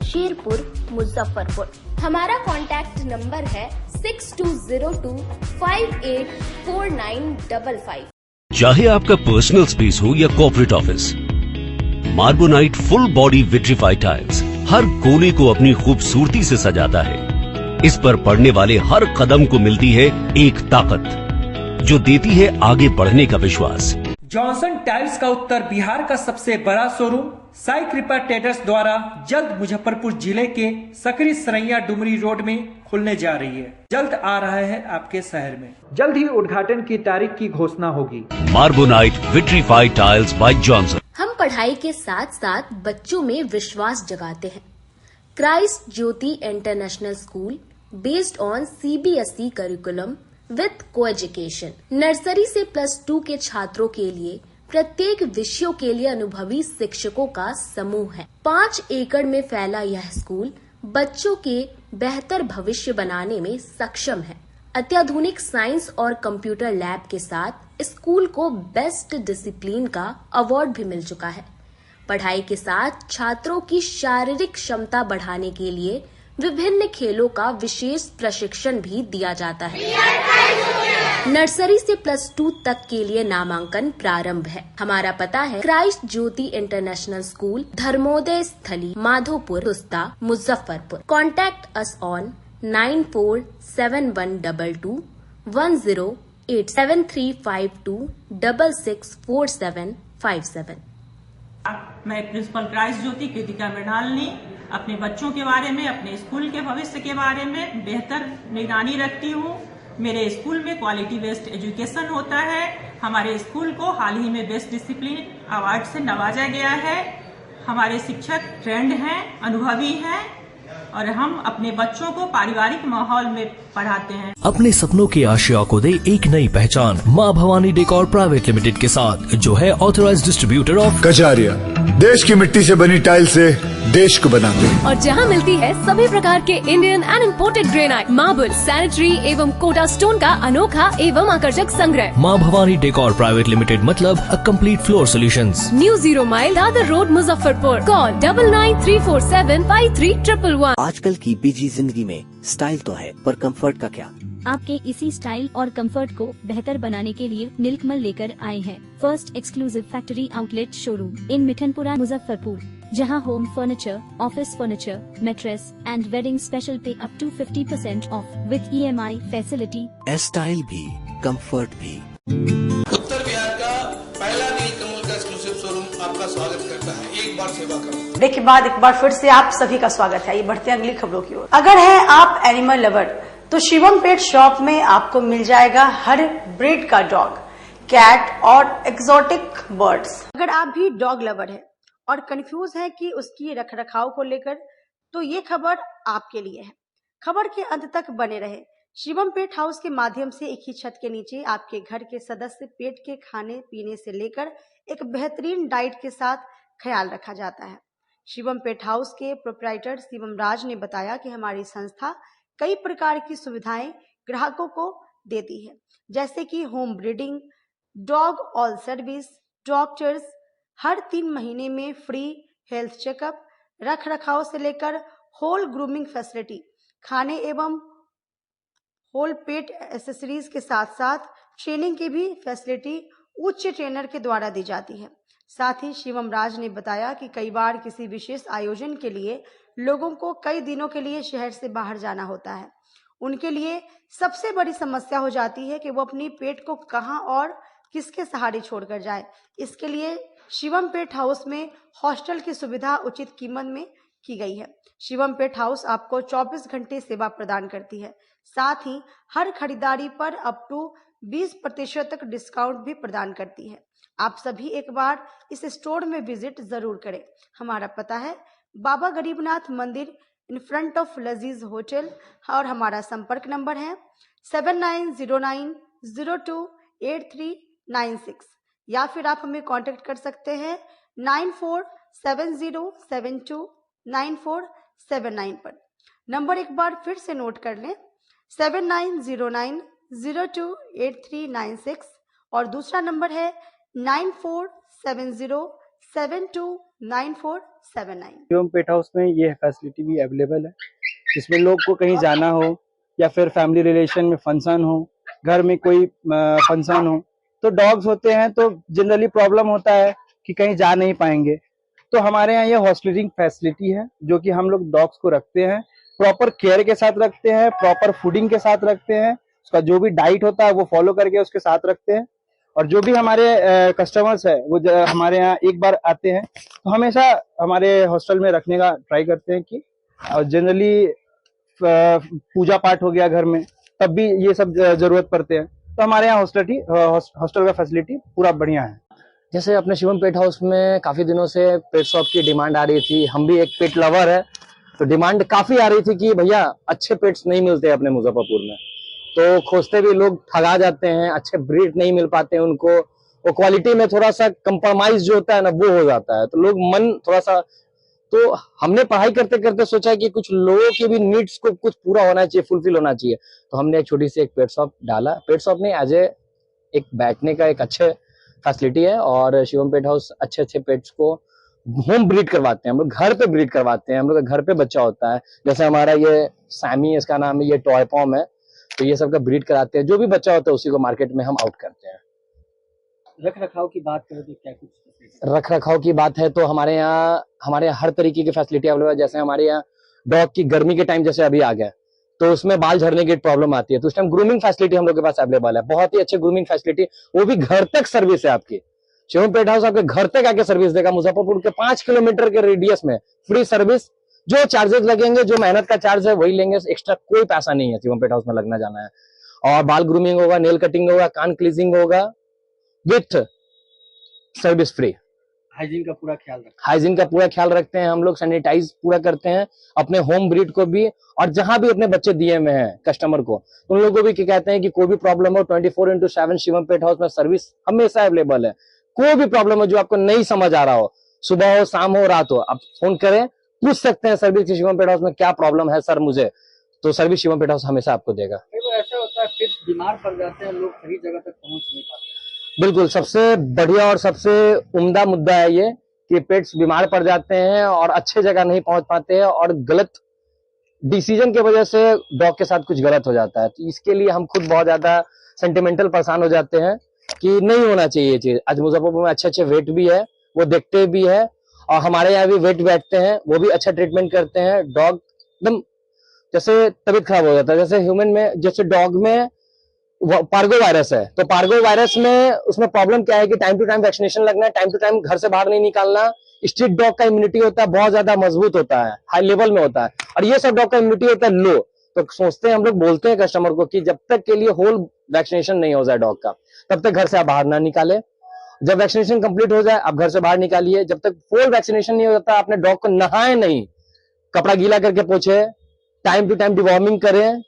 Sherpur, Muzaffarpur. हमारा कॉन्टैक्ट नंबर है 6202 584955। चाहे आपका पर्सनल स्पेस हो या corporate office, Marbonite full body vitrified tiles हर कोने को अपनी खूबसूरती से सजाता है। इस पर पड़ने वाले हर कदम को मिलती है एक ताकत, जो देती है आगे बढ़ने का विश्वास। जॉनसन टाइल्स का उत्तर बिहार का सबसे बड़ा शोरूम साई कृपा ट्रेडर्स द्वारा जल्द मुजफ्फरपुर जिले के सकरी सरैया डुमरी रोड में खुलने जा रही है। जल्द आ रहा है आपके शहर में। जल्द ही उद्घाटन की तारीख की घोषणा होगी। मार्बोनाइट विट्रीफाइड टाइल्स बाय जॉनसन। हम पढ़ाई के साथ साथ बच्चों में विश्वास जगाते हैं। Christ Jyoti international school based on CBSE curriculum with co-education. Nursery से +2 के छात्रों के लिए प्रत्येक विषयों के लिए अनुभवी शिक्षकों का समूह है। 5 एकड़ में फैला यह स्कूल बच्चों के बेहतर भविष्य बनाने में सक्षम है। अत्याधुनिक साइंस और कंप्यूटर लैब के साथ स्कूल को बेस्ट डिसिप्लिन का अवार्ड भी मिल चुका है। पढ़ाई के साथ छात्रों की शारीरिक क्षमता बढ़ाने के लिए विभिन्न खेलों का विशेष प्रशिक्षण भी दिया जाता है। नर्सरी से +2 तक के लिए नामांकन प्रारंभ है। हमारा पता है Christ Jyoti international school, Dharmoday Sthali, Madhopur, Rusta, Muzaffarpur. Contact us on 947122108735264757। मैं प्रिंसिपल क्राइस्ट ज्योति कृतिका मृणाल ने अपने बच्चों के बारे में, अपने स्कूल के भविष्य के बारे में बेहतर निगरानी रखती हूँ। मेरे स्कूल में क्वालिटी बेस्ड एजुकेशन होता है। हमारे स्कूल को हाल ही में बेस्ट डिसिप्लिन अवार्ड से नवाजा गया है। हमारे शिक्षक ट्रेंड हैं, अनुभवी हैं और हम अपने बच्चों को पारिवारिक माहौल में पढ़ाते हैं। अपने सपनों की आशिया को दे एक नई पहचान माँ भवानी डेकोर प्राइवेट लिमिटेड के साथ, जो है ऑथराइज्ड डिस्ट्रीब्यूटर ऑफ कजारिया। देश की मिट्टी से बनी टाइल से देश को बनाते हैं। और जहां मिलती है सभी प्रकार के Indian and imported granite, marble, sanitary एवं कोटा स्टोन का अनोखा एवं आकर्षक संग्रह। माँ भवानी डेकोर प्राइवेट लिमिटेड मतलब a complete floor solutions. New 0 mile Dadar road, Muzaffarpur. Call 9934753111। आजकल की बिजी जिंदगी में स्टाइल तो है, पर कंफर्ट का क्या? आपके इसी स्टाइल और कंफर्ट को बेहतर बनाने के लिए नीलकमल लेकर आए हैं first exclusive factory outlet showroom in Mithanpura, Muzaffarpur, जहां home furniture, office furniture, mattress and wedding special पे up to 50% off with EMI facility. Style भी, कंफर्ट भी। उत्तर बिहार का पहला नीलकमल का एक्सक्लूसिव शोरूम आपका स्वागत करता है। एक बार सेवा करो। देखिए बाद एक बार फिर से आप सभी का स्वागत है। ये बढ़ते हैं अगली खबरों की ओर। अगर है आप एनिमल लवर तो शिवम पेट शॉप में आपको मिल जाएगा हर ब्रीड का डॉग, कैट और एक्सोटिक बर्ड्स। अगर आप भी डॉग लवर है और कंफ्यूज है कि उसकी रखरखाव को लेकर, तो ये खबर आपके लिए है। खबर के अंत तक बने रहे। शिवम पेट हाउस के माध्यम से एक ही छत के नीचे आपके घर के सदस्य पेट के खाने पीने से लेकर एक बेहतरीन डाइट के साथ ख्याल रखा जाता है। शिवम पेट हाउस के प्रोप्राइटर शिवम राज ने बताया कि हमारी संस्था कई प्रकार की सुविधाएं ग्राहकों को देती है, जैसे कि home breeding, dog all service, doctors, हर 3 महीने में फ्री हेल्थ चेकअप, रख रखाव से लेकर होल ग्रूमिंग फैसिलिटी, खाने एवं होल पेट एसेसरीज के साथ साथ ट्रेनिंग की भी फैसिलिटी उच्च ट्रेनर के द्वारा दी जाती है। साथ ही शिवम राज ने बताया कि कई बार किसी विशेष आयोजन के लिए लोगों को कई दिनों के लिए शहर से बाहर जाना होता है। उनके लिए सबसे बड़ी समस्या हो जाती है कि वो अपनी पेट को कहां और किसके सहारे छोड़कर जाए। इसके लिए शिवम पेट हाउस में हॉस्टल की सुविधा उचित कीमत में की गई है। शिवम पेट हाउस आपको 24 घंटे सेवा प्रदान करती है। साथ ही हर खरीदारी पर अप टू 20% तक डिस्काउंट भी प्रदान करती है। आप सभी एक बार इस स्टोर में विजिट जरूर करें। हमारा पता है बाबा गरीबनाथ मंदिर इन फ्रंट ऑफ लजीज होटल और हमारा संपर्क नंबर है 7909028396 या फिर आप हमें कांटेक्ट कर सकते हैं 9470729479 पर। नंबर एक बार फिर से नोट कर लें 7909028396 और दूसरा नंबर है 9470729479। शिवम पेट हाउस में ये फैसिलिटी भी अवेलेबल है, जिसमें लोग को कहीं जाना हो या फिर फैमिली रिलेशन में फंक्शन हो, घर में कोई फंक्शन हो, तो डॉग्स होते हैं तो जनरली प्रॉब्लम होता है कि कहीं जा नहीं पाएंगे। तो हमारे यहाँ ये हॉस्टलिंग फैसिलिटी है, जो कि हम लोग डॉग्स को रखते हैं, प्रॉपर केयर के साथ रखते हैं, प्रॉपर फूडिंग के साथ रखते हैं, उसका जो भी डाइट होता है वो फॉलो करके उसके साथ रखते हैं। और जो भी हमारे कस्टमर्स है वो हमारे यहाँ एक बार आते हैं तो हमेशा हमारे हॉस्टल में रखने का ट्राई करते हैं कि जनरली पूजा पाठ हो गया घर में, तब भी ये सब जरूरत पड़ते हैं, तो हमारे यहाँ हॉस्टल का फैसिलिटी पूरा बढ़िया है। जैसे अपने शिवम पेट हाउस में काफी दिनों से पेट शॉप की डिमांड आ रही थी, हम भी एक पेट लवर है तो डिमांड काफी आ रही थी कि भैया अच्छे पेट्स नहीं मिलते अपने मुजफ्फरपुर में, तो खोजते भी लोग ठगा जाते हैं, अच्छे ब्रीड नहीं मिल पाते हैं उनको, और क्वालिटी में थोड़ा सा कंप्रोमाइज जो होता है ना वो हो जाता है, तो लोग मन थोड़ा सा, तो हमने पढ़ाई करते करते सोचा कि कुछ लोगों की भी नीड्स को कुछ पूरा होना चाहिए, फुलफिल होना चाहिए, तो हमने एक छोटी सी एक पेट शॉप डाला। पेट शॉप नहीं, एज एक बैठने का एक अच्छे फैसिलिटी है और शिवम पेट हाउस अच्छे पेट्स को होम ब्रीड करवाते हैं, हम लोग घर पे ब्रीड करवाते हैं, हम लोग का घर पे बच्चा होता है। जैसे हमारा ये सैमी, इसका नाम है, ये टॉय पॉम है, तो ये सब का ब्रीड कराते हैं। जो भी बच्चा होता है उसी को मार्केट में हम आउट करते हैं। रख रखाव की बात करें तो क्या कुछ रख रखाव की बात है तो हमारे यहाँ हर तरीके की फैसिलिटी अवेलेबल है। जैसे हमारे यहाँ डॉग की गर्मी के टाइम जैसे अभी आ गया तो उसमें बाल झड़ने की प्रॉब्लम आती है, तो उस टाइम ग्रूमिंग फैसिलिटी हम लोग के पास अवेलेबल है। बहुत ही अच्छी ग्रूमिंग फैसिलिटी, वो भी घर तक सर्विस है आपकी। शिवम पेट हाउस आपके घर तक आके सर्विस देगा। मुजफ्फरपुर के 5 किलोमीटर के रेडियस में फ्री सर्विस। जो चार्जेस लगेंगे, जो मेहनत का चार्ज है वही लेंगे, एक्स्ट्रा कोई पैसा नहीं है शिवम पेट हाउस में लगना जाना है। और बाल ग्रूमिंग होगा, नेल कटिंग होगा, कान क्लीजिंग होगा विथ सर्विस फ्री। हाइजीन का पूरा ख्याल रखते हाइजीन का पूरा ख्याल रखते हैं हम लोग, सैनिटाइज पूरा करते हैं अपने होम ब्रीड को भी, और जहां भी अपने बच्चे दिए हुए हैं कस्टमर को, उन लोगों को भी कहते हैं कि कोई भी प्रॉब्लम हो 24/7 शिवम पेट हाउस में सर्विस हमेशा अवेलेबल है। कोई भी प्रॉब्लम हो जो आपको नहीं समझ आ रहा हो, सुबह हो, शाम हो, रात हो, आप फोन करें, पूछ सकते हैं सर्विस की शिवम पेट हाउस में क्या प्रॉब्लम है सर मुझे, तो सर्विस शिवम पेट हाउस हमेशा आपको देगा। ऐसा होता है फिर बीमार पड़ जाते हैं लोग, सही जगह तक पहुंच नहीं पाते। बिल्कुल, सबसे बढ़िया और सबसे उम्दा मुद्दा है ये कि पेट्स बीमार पड़ जाते हैं और अच्छे जगह नहीं पहुंच पाते हैं, और गलत डिसीजन की वजह से डॉग के साथ कुछ गलत हो जाता है। तो इसके लिए हम खुद बहुत ज्यादा सेंटिमेंटल परेशान हो जाते हैं कि नहीं होना चाहिए ये चीज। आज मुजफ्फरपुर में अच्छे अच्छे वेट भी है, वो देखते भी है, और हमारे यहाँ भी वेट बैठते हैं, वो भी अच्छा ट्रीटमेंट करते हैं। डॉग एकदम जैसे तबीयत खराब हो जाता है, जैसे ह्यूमन में, जैसे डॉग में पार्गो वायरस है, तो पार्गो वायरस में उसमें प्रॉब्लम क्या है कि टाइम टू टाइम वैक्सीनेशन लगना है, टाइम टू टाइम घर से बाहर नहीं निकालना। स्ट्रीट डॉग का इम्यूनिटी होता है बहुत ज्यादा मजबूत होता है, हाई लेवल में होता है, और ये सब डॉग का इम्यूनिटी होता है लो। तो सोचते हैं हम लोग, बोलते हैं कस्टमर को कि जब तक के लिए होल वैक्सीनेशन नहीं हो जाए डॉग का, तब तक घर से आप बाहर ना निकाले। जब वैक्सीनेशन कंप्लीट हो जाए आप घर से बाहर निकालिए। जब तक फुल वैक्सीनेशन नहीं हो जाता, अपने डॉग को नहाए नहीं, कपड़ा गीला करके पोछे, टाइम टू टाइम डिवॉर्मिंग करें।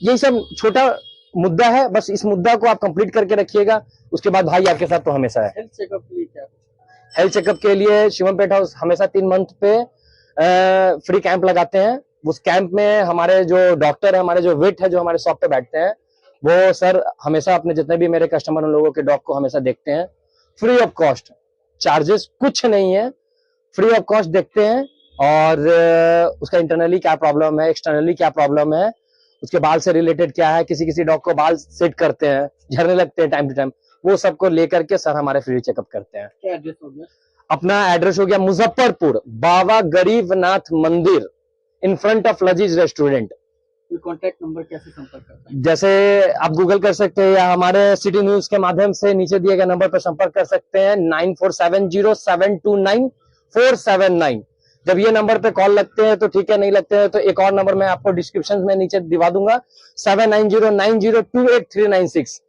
यही सब छोटा मुद्दा है, बस इस मुद्दा को आप कंप्लीट करके रखिएगा। उसके बाद भाई आपके साथ तो हमेशा है। हेल्थ चेकअप के लिए क्या? हेल्थ चेकअप के लिए शिवम पेट हाउस हमेशा 3 मंथ पे फ्री कैंप लगाते हैं। उस कैंप में हमारे जो डॉक्टर है, हमारे जो वेट है, जो हमारे शॉप पे बैठते हैं, वो सर हमेशा अपने जितने भी मेरे कस्टमर उन लोगों के डॉग को हमेशा देखते हैं, फ्री ऑफ कॉस्ट। चार्जेस कुछ नहीं है, फ्री ऑफ कॉस्ट देखते हैं, और उसका इंटरनली क्या प्रॉब्लम है, एक्सटर्नली क्या प्रॉब्लम है, उसके बाल से रिलेटेड क्या है, किसी डॉग को बाल सेट करते हैं, झड़ने लगते हैं टाइम टू टाइम, वो सबको लेकर के सर हमारे फ्री चेकअप करते हैं। क्या एड्रेस हो गया? अपना एड्रेस हो गया मुजफ्फरपुर, बाबा गरीबनाथ मंदिर, इन फ्रंट ऑफ लजीज रेस्टोरेंट। कॉन्टैक्ट नंबर कैसे संपर्क करते हैं? जैसे आप गूगल कर सकते हैं या हमारे सिटी न्यूज के माध्यम से नीचे दिए गए नंबर पर संपर्क कर सकते हैं, 9470729479। जब ये नंबर पे कॉल लगते हैं तो ठीक है, नहीं लगते हैं तो एक और नंबर मैं आपको डिस्क्रिप्शन में नीचे दिवा दूंगा, 7909028396।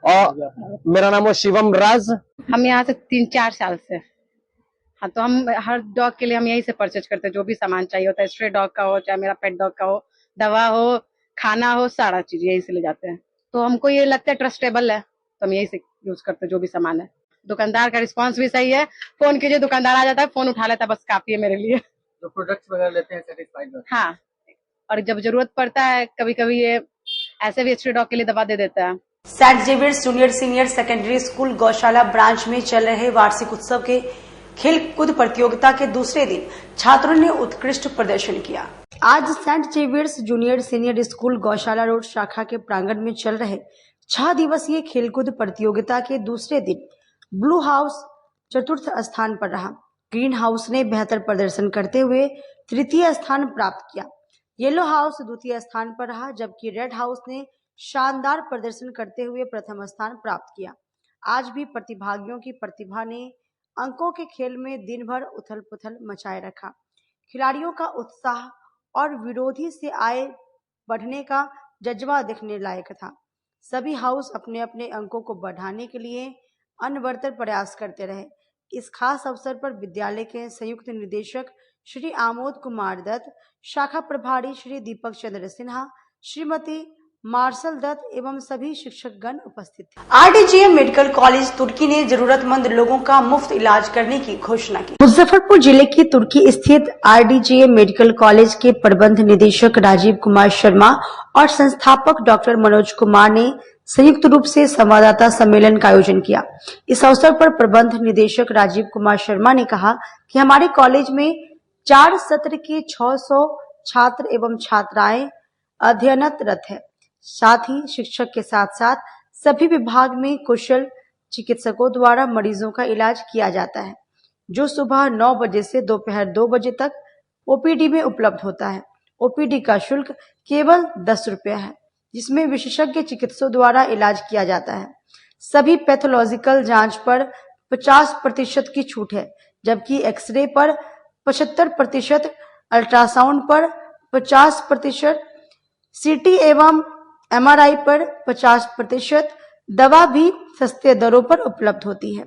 और मेरा नाम है शिवम राज। हम यहाँ से 3-4 साल से, हाँ, तो हम हर डॉग के लिए हम यहीं से परचेज करते हैं। जो भी सामान चाहिए होता है, स्ट्रे डॉग का हो चाहे मेरा पेट डॉग का हो, दवा हो, खाना हो, सारा चीज यहीं से ले जाते हैं। तो हमको ये लगता है ट्रस्टेबल है, तो हम यहीं से यूज करते हैं जो भी सामान है। दुकानदार का रिस्पांस भी सही है, फोन कीजिए, दुकानदार आ जाता है, फोन उठा लेता है, बस काफी है मेरे लिए। जो प्रोडक्ट्स वगैरह लेते हैं सेटिस्फाइड होते हैं? हाँ, और जब जरूरत पड़ता है कभी कभी ये ऐसे भी स्ट्रे डॉग के लिए दवा दे देता है। Saint Xavier's junior senior secondary school Gaushala branch में चल रहे वार्षिक उत्सव के खेल कूद प्रतियोगिता के दूसरे दिन छात्रों ने उत्कृष्ट प्रदर्शन किया। आज Saint Xavier's junior senior school Gaushala road शाखा के प्रांगण में चल रहे 6 दिवसीय खेलकूद प्रतियोगिता के दूसरे दिन ब्लू हाउस चतुर्थ स्थान पर रहा। ग्रीन हाउस ने बेहतर प्रदर्शन करते हुए तृतीय स्थान प्राप्त किया। येलो हाउस द्वितीय स्थान पर रहा, जबकि रेड हाउस ने शानदार प्रदर्शन करते हुए प्रथम स्थान प्राप्त किया। आज भी प्रतिभागियों की प्रतिभा ने अंकों के खेल में दिन भर उथल पुथल मचाए रखा। खिलाड़ियों का उत्साह और विरोधी से आए बढ़ने का जज्बा देखने लायक था। सभी हाउस अपने अपने अंकों को बढ़ाने के लिए अनवरत प्रयास करते रहे। इस खास अवसर पर विद्यालय के संयुक्त निदेशक श्री आमोद कुमार दत्त, शाखा प्रभारी श्री दीपक चंद्र सिन्हा, श्रीमती मार्शल दत्त एवं सभी शिक्षकगण उपस्थित थे। आरडीजीएम मेडिकल कॉलेज तुर्की ने जरूरतमंद लोगों का मुफ्त इलाज करने की घोषणा की। मुजफ्फरपुर जिले की तुर्की स्थित आरडीजीएम मेडिकल कॉलेज के प्रबंध निदेशक राजीव कुमार शर्मा और संस्थापक डॉक्टर मनोज कुमार ने संयुक्त रूप से संवाददाता सम्मेलन का आयोजन किया। इस अवसर पर प्रबंध निदेशक राजीव कुमार शर्मा ने कहा कि हमारे कॉलेज में 4 सत्र के 600 छात्र एवं छात्राएं अध्ययनरत है। साथ ही शिक्षक के साथ साथ सभी विभाग में कुशल चिकित्सकों द्वारा मरीजों का इलाज किया जाता है, जो सुबह 9 बजे से दोपहर 2 बजे तक ओपीडी में उपलब्ध होता है। ओपीडी का शुल्क केवल 10 रुपया है, जिसमें विशेषज्ञ चिकित्सकों द्वारा इलाज किया जाता है। सभी पैथोलॉजिकल जांच पर 50% की छूट है, जबकि एक्सरे पर 75%, अल्ट्रासाउंड पर 50%, सीटी एवं एमआरआई पर 50%, दवा भी सस्ते दरों पर उपलब्ध होती है।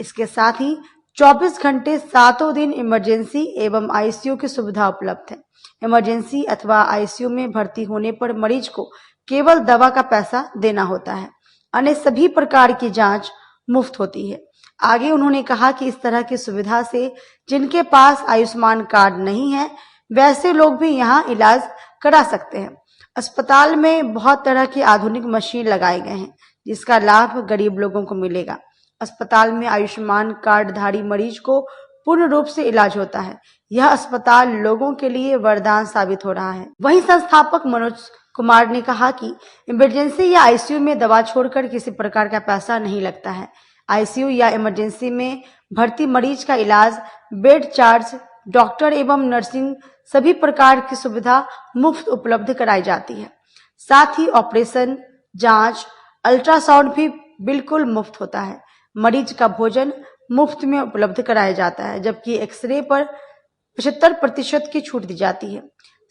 इसके साथ ही 24 घंटे 7 दिन इमरजेंसी एवं आईसीयू की सुविधा उपलब्ध है। इमरजेंसी अथवा आईसीयू में भर्ती होने पर मरीज को केवल दवा का पैसा देना होता है। अन्य सभी प्रकार की जांच मुफ्त होती है। आगे उन्होंने कहा कि इस तरह की सुविधा से जिनके पास आयुष्मान कार्ड नहीं है, वैसे लोग भी यहाँ इलाज करा सकते हैं। अस्पताल में बहुत तरह की आधुनिक मशीन लगाए गए हैं, जिसका लाभ गरीब लोगों को मिलेगा। अस्पताल में आयुष्मान कार्डधारी मरीज को पूर्ण रूप से इलाज होता है। यह अस्पताल लोगों के लिए वरदान साबित हो रहा है। वहीं संस्थापक मनोज कुमार ने कहा कि इमरजेंसी या आईसीयू में दवा छोड़कर किसी प्रकार का पैसा नहीं लगता है। आईसीयू या इमरजेंसी में भर्ती मरीज का इलाज, बेड चार्ज, डॉक्टर एवं नर्सिंग सभी प्रकार की सुविधा मुफ्त उपलब्ध कराई जाती है। साथ ही ऑपरेशन, जांच, अल्ट्रासाउंड भी बिल्कुल मुफ्त होता है। मरीज का भोजन मुफ्त में उपलब्ध कराया जाता है, जबकि एक्सरे पर 75% की छूट दी जाती है।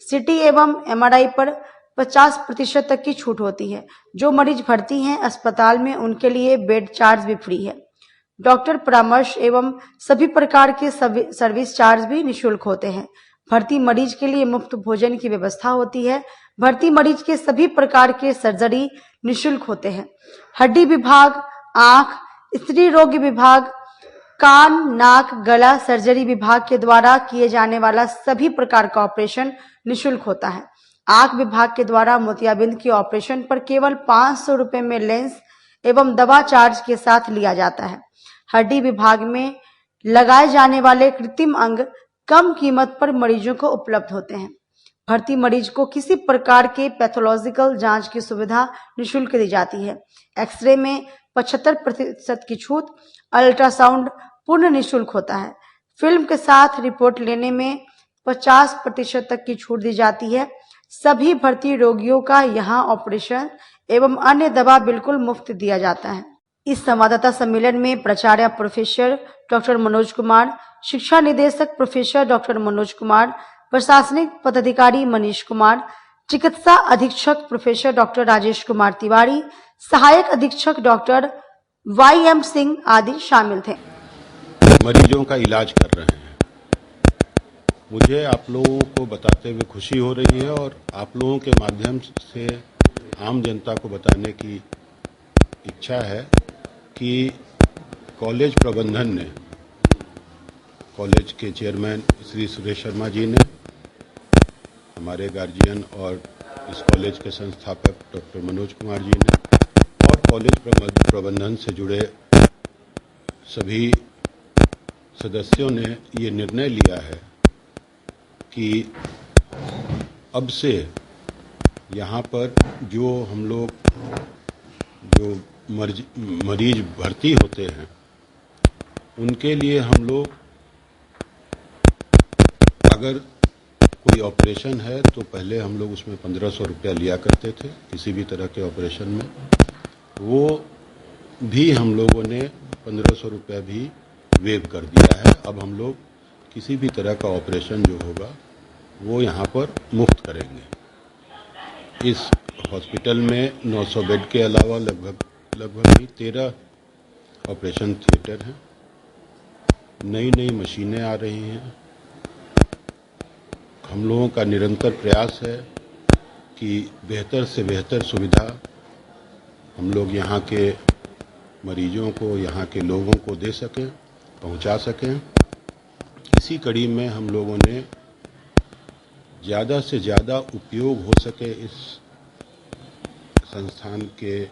सीटी एवं एमआरआई पर 50% तक की छूट होती है। जो मरीज भर्ती हैं अस्पताल में, उनके लिए बेड चार्ज भी फ्री है। डॉक्टर परामर्श एवं सभी प्रकार के सर्विस चार्ज भी निःशुल्क होते हैं। भर्ती मरीज के लिए मुफ्त भोजन की व्यवस्था होती है। भर्ती मरीज के सभी प्रकार के सर्जरी निःशुल्क होते हैं। हड्डी विभाग, आंख, स्त्री रोग विभाग, कान, नाक, गला सर्जरी विभाग के द्वारा किए जाने वाला सभी प्रकार का ऑपरेशन निःशुल्क होता है। आंख विभाग के द्वारा मोतियाबिंद के ऑपरेशन पर केवल 500 रुपए में लेंस एवं दवा चार्ज के साथ लिया जाता है। हड्डी विभाग में लगाए जाने वाले कृत्रिम अंग कम कीमत पर मरीजों को उपलब्ध होते हैं। भर्ती मरीज को किसी प्रकार के पैथोलॉजिकल जांच की सुविधा निःशुल्क दी जाती है। एक्सरे में 75% की छूट, अल्ट्रासाउंड पूर्ण निःशुल्क होता है। फिल्म के साथ रिपोर्ट लेने में 50% तक की छूट दी जाती है। सभी भर्ती रोगियों का यहाँ ऑपरेशन एवं अन्य दवा बिल्कुल मुफ्त दिया जाता है। इस संवाददाता सम्मेलन में प्राचार्य प्रोफेसर डॉक्टर मनोज कुमार, शिक्षा निदेशक प्रोफेसर डॉक्टर मनोज कुमार, प्रशासनिक पदाधिकारी मनीष कुमार, चिकित्सा अधीक्षक प्रोफेसर डॉक्टर राजेश कुमार तिवारी, सहायक अधीक्षक डॉक्टर YM सिंह आदि शामिल थे। मरीजों का इलाज कर रहे हैं। मुझे आप लोगों को बताते हुए खुशी हो रही है और आप लोगों के माध्यम से आम जनता को बताने की इच्छा है कि कॉलेज प्रबंधन ने, कॉलेज के चेयरमैन श्री सुरेश शर्मा जी ने, हमारे गार्जियन और इस कॉलेज के संस्थापक डॉक्टर मनोज कुमार जी ने और कॉलेज प्रबंधन से जुड़े सभी सदस्यों ने ये निर्णय लिया है कि अब से यहाँ पर जो हम लोग जो मरीज भर्ती होते हैं उनके लिए हम लोग अगर कोई ऑपरेशन है तो पहले हम लोग उसमें 1500 रुपया लिया करते थे किसी भी तरह के ऑपरेशन में, वो भी हम लोगों ने 1500 रुपया भी वेव कर दिया है। अब हम लोग किसी भी तरह का ऑपरेशन जो होगा वो यहाँ पर मुफ्त करेंगे। इस हॉस्पिटल में 900 बेड के अलावा लगभग ही 13 ऑपरेशन थिएटर हैं। नई नई मशीनें आ रही हैं। हम लोगों का निरंतर प्रयास है कि बेहतर से बेहतर सुविधा हम लोग यहाँ के मरीजों को, यहाँ के लोगों को दे सकें, पहुँचा सकें। इसी कड़ी में हम लोगों ने ज़्यादा से ज़्यादा उपयोग हो सके इस संस्थान के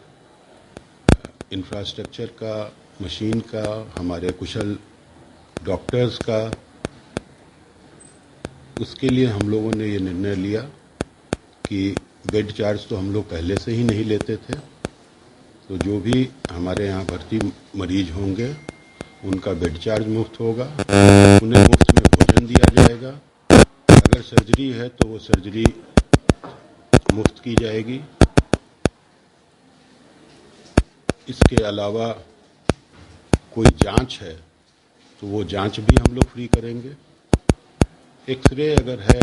इंफ्रास्ट्रक्चर का, मशीन का, हमारे कुशल डॉक्टर्स का, उसके लिए हम लोगों ने ये निर्णय लिया कि बेड चार्ज तो हम लोग पहले से ही नहीं लेते थे, तो जो भी हमारे यहाँ भर्ती मरीज होंगे उनका बेड चार्ज मुफ्त होगा, उन्हें मुफ्त में भोजन दिया जाएगा, अगर सर्जरी है तो वो सर्जरी मुफ्त की जाएगी। इसके अलावा कोई जांच है तो वो जांच भी हम लोग फ्री करेंगे। एक्सरे अगर है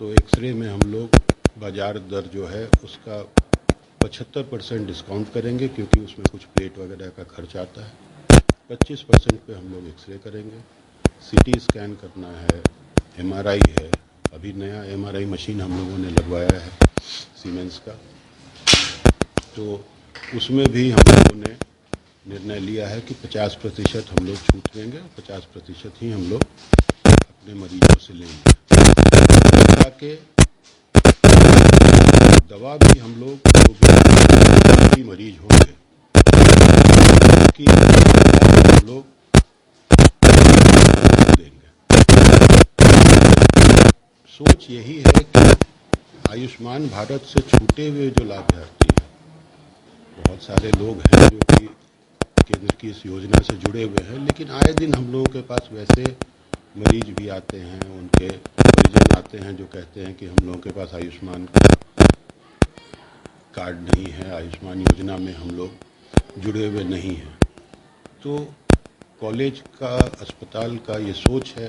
तो एक्सरे में हम लोग बाजार दर जो है उसका 75% डिस्काउंट करेंगे, क्योंकि उसमें कुछ प्लेट वगैरह का खर्च आता है। 25% पे हम लोग एक्सरे करेंगे। सीटी स्कैन करना है, एमआरआई है, अभी नया एमआरआई मशीन हम लोगों ने लगवाया है सीमेंस का, तो उसमें भी हम लोगों ने निर्णय लिया है कि 50% हम लोग छूट देंगे, 50% ही हम लोग अपने मरीजों से लेंगे। ताकि दवा भी हम लोग जो भी मरीज होंगे उसकी हम लोग देंगे। सोच यही है कि आयुष्मान भारत से छूटे हुए जो लाभार्थी हैं, बहुत सारे लोग हैं जो कि केंद्र की इस योजना से जुड़े हुए हैं, लेकिन आए दिन हम लोगों के पास वैसे मरीज भी आते हैं, उनके परिजन आते हैं जो कहते हैं कि हम लोगों के पास आयुष्मान कार्ड नहीं है, आयुष्मान योजना में हम लोग जुड़े हुए नहीं हैं। तो कॉलेज का, अस्पताल का ये सोच है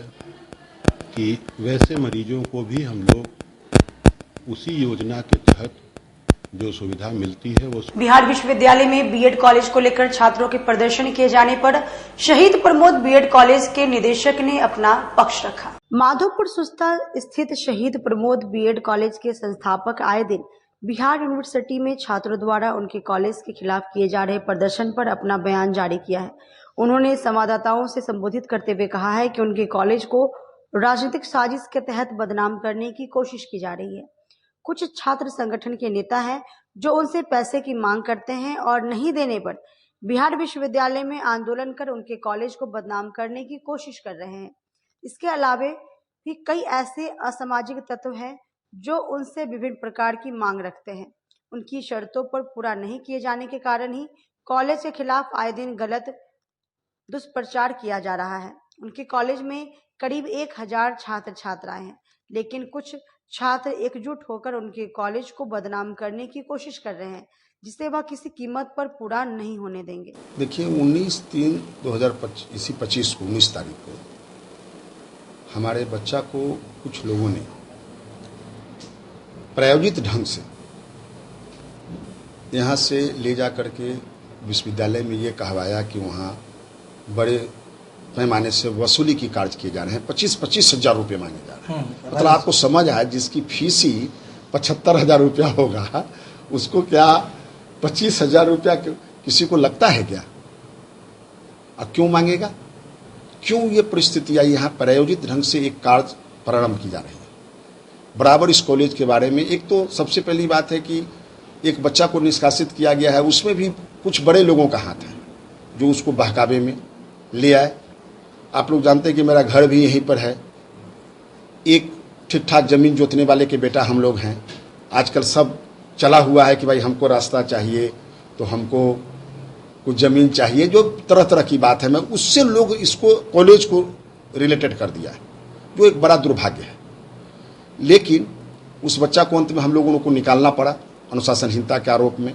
कि वैसे मरीजों को भी हम लोग उसी योजना के तहत जो सुविधा मिलती है वो। बिहार विश्वविद्यालय में बीएड कॉलेज को लेकर छात्रों के प्रदर्शन किए जाने पर शहीद प्रमोद बीएड कॉलेज के निदेशक ने अपना पक्ष रखा। माधोपुर सुस्ता स्थित शहीद प्रमोद बीएड कॉलेज के संस्थापक आए दिन बिहार यूनिवर्सिटी में छात्रों द्वारा उनके कॉलेज के खिलाफ किए जा रहे प्रदर्शन पर अपना बयान जारी किया है। उन्होंने संवाददाताओं से संबोधित करते हुए कहा है कि उनके कॉलेज को राजनीतिक साजिश के तहत बदनाम करने की कोशिश की जा रही है। कुछ छात्र संगठन के नेता हैं जो उनसे पैसे की मांग करते हैं और नहीं देने पर बिहार विश्वविद्यालय में आंदोलन कर उनके कॉलेज को बदनाम करने की कोशिश कर रहे हैं। इसके अलावा भी कई ऐसे असामाजिक तत्व हैं जो उनसे विभिन्न प्रकार की मांग रखते हैं। उनकी शर्तों पर पूरा नहीं किए जाने के कारण ही कॉलेज के खिलाफ आए दिन गलत दुष्प्रचार किया जा रहा है। उनके कॉलेज में करीब 1000 छात्र छात्राएं हैं, लेकिन कुछ छात्र एकजुट होकर उनके कॉलेज को बदनाम करने की कोशिश कर रहे हैं, जिसे वह किसी कीमत पर पूरा नहीं होने देंगे। देखिए 19/3/2025 को 19 तारीख को हमारे बच्चा को कुछ लोगों ने प्रायोजित ढंग से यहाँ से ले जा करके विश्वविद्यालय में ये कहवाया कि वहाँ बड़े पैमाने से वसूली की कार्य किए जा रहे हैं। 25-25 हजार रुपये मांगे जा रहे हैं। मतलब आपको समझ आए, जिसकी फीस ही 75,000 रुपया होगा उसको क्या 25,000 रुपया किसी को लगता है क्या? अब क्यों मांगेगा? क्यों ये परिस्थिति आई? यहाँ प्रायोजित ढंग से एक कार्य प्रारंभ की जा रही है बराबर इस कॉलेज के बारे में। एक तो सबसे पहली बात है कि एक बच्चा को निष्कासित किया गया है, उसमें भी कुछ बड़े लोगों का हाथ है जो उसको बहकावे में ले आए। आप लोग जानते हैं कि मेरा घर भी यहीं पर है। एक ठीक ठाक ज़मीन जोतने वाले के बेटा हम लोग हैं। आजकल सब चला हुआ है कि भाई हमको रास्ता चाहिए तो हमको कुछ ज़मीन चाहिए, जो तरह तरह की बात है। मैं उससे लोग इसको कॉलेज को रिलेटेड कर दिया है, जो एक बड़ा दुर्भाग्य है। लेकिन उस बच्चा को अंत में हम लोगों को निकालना पड़ा अनुशासनहीनता के आरोप में।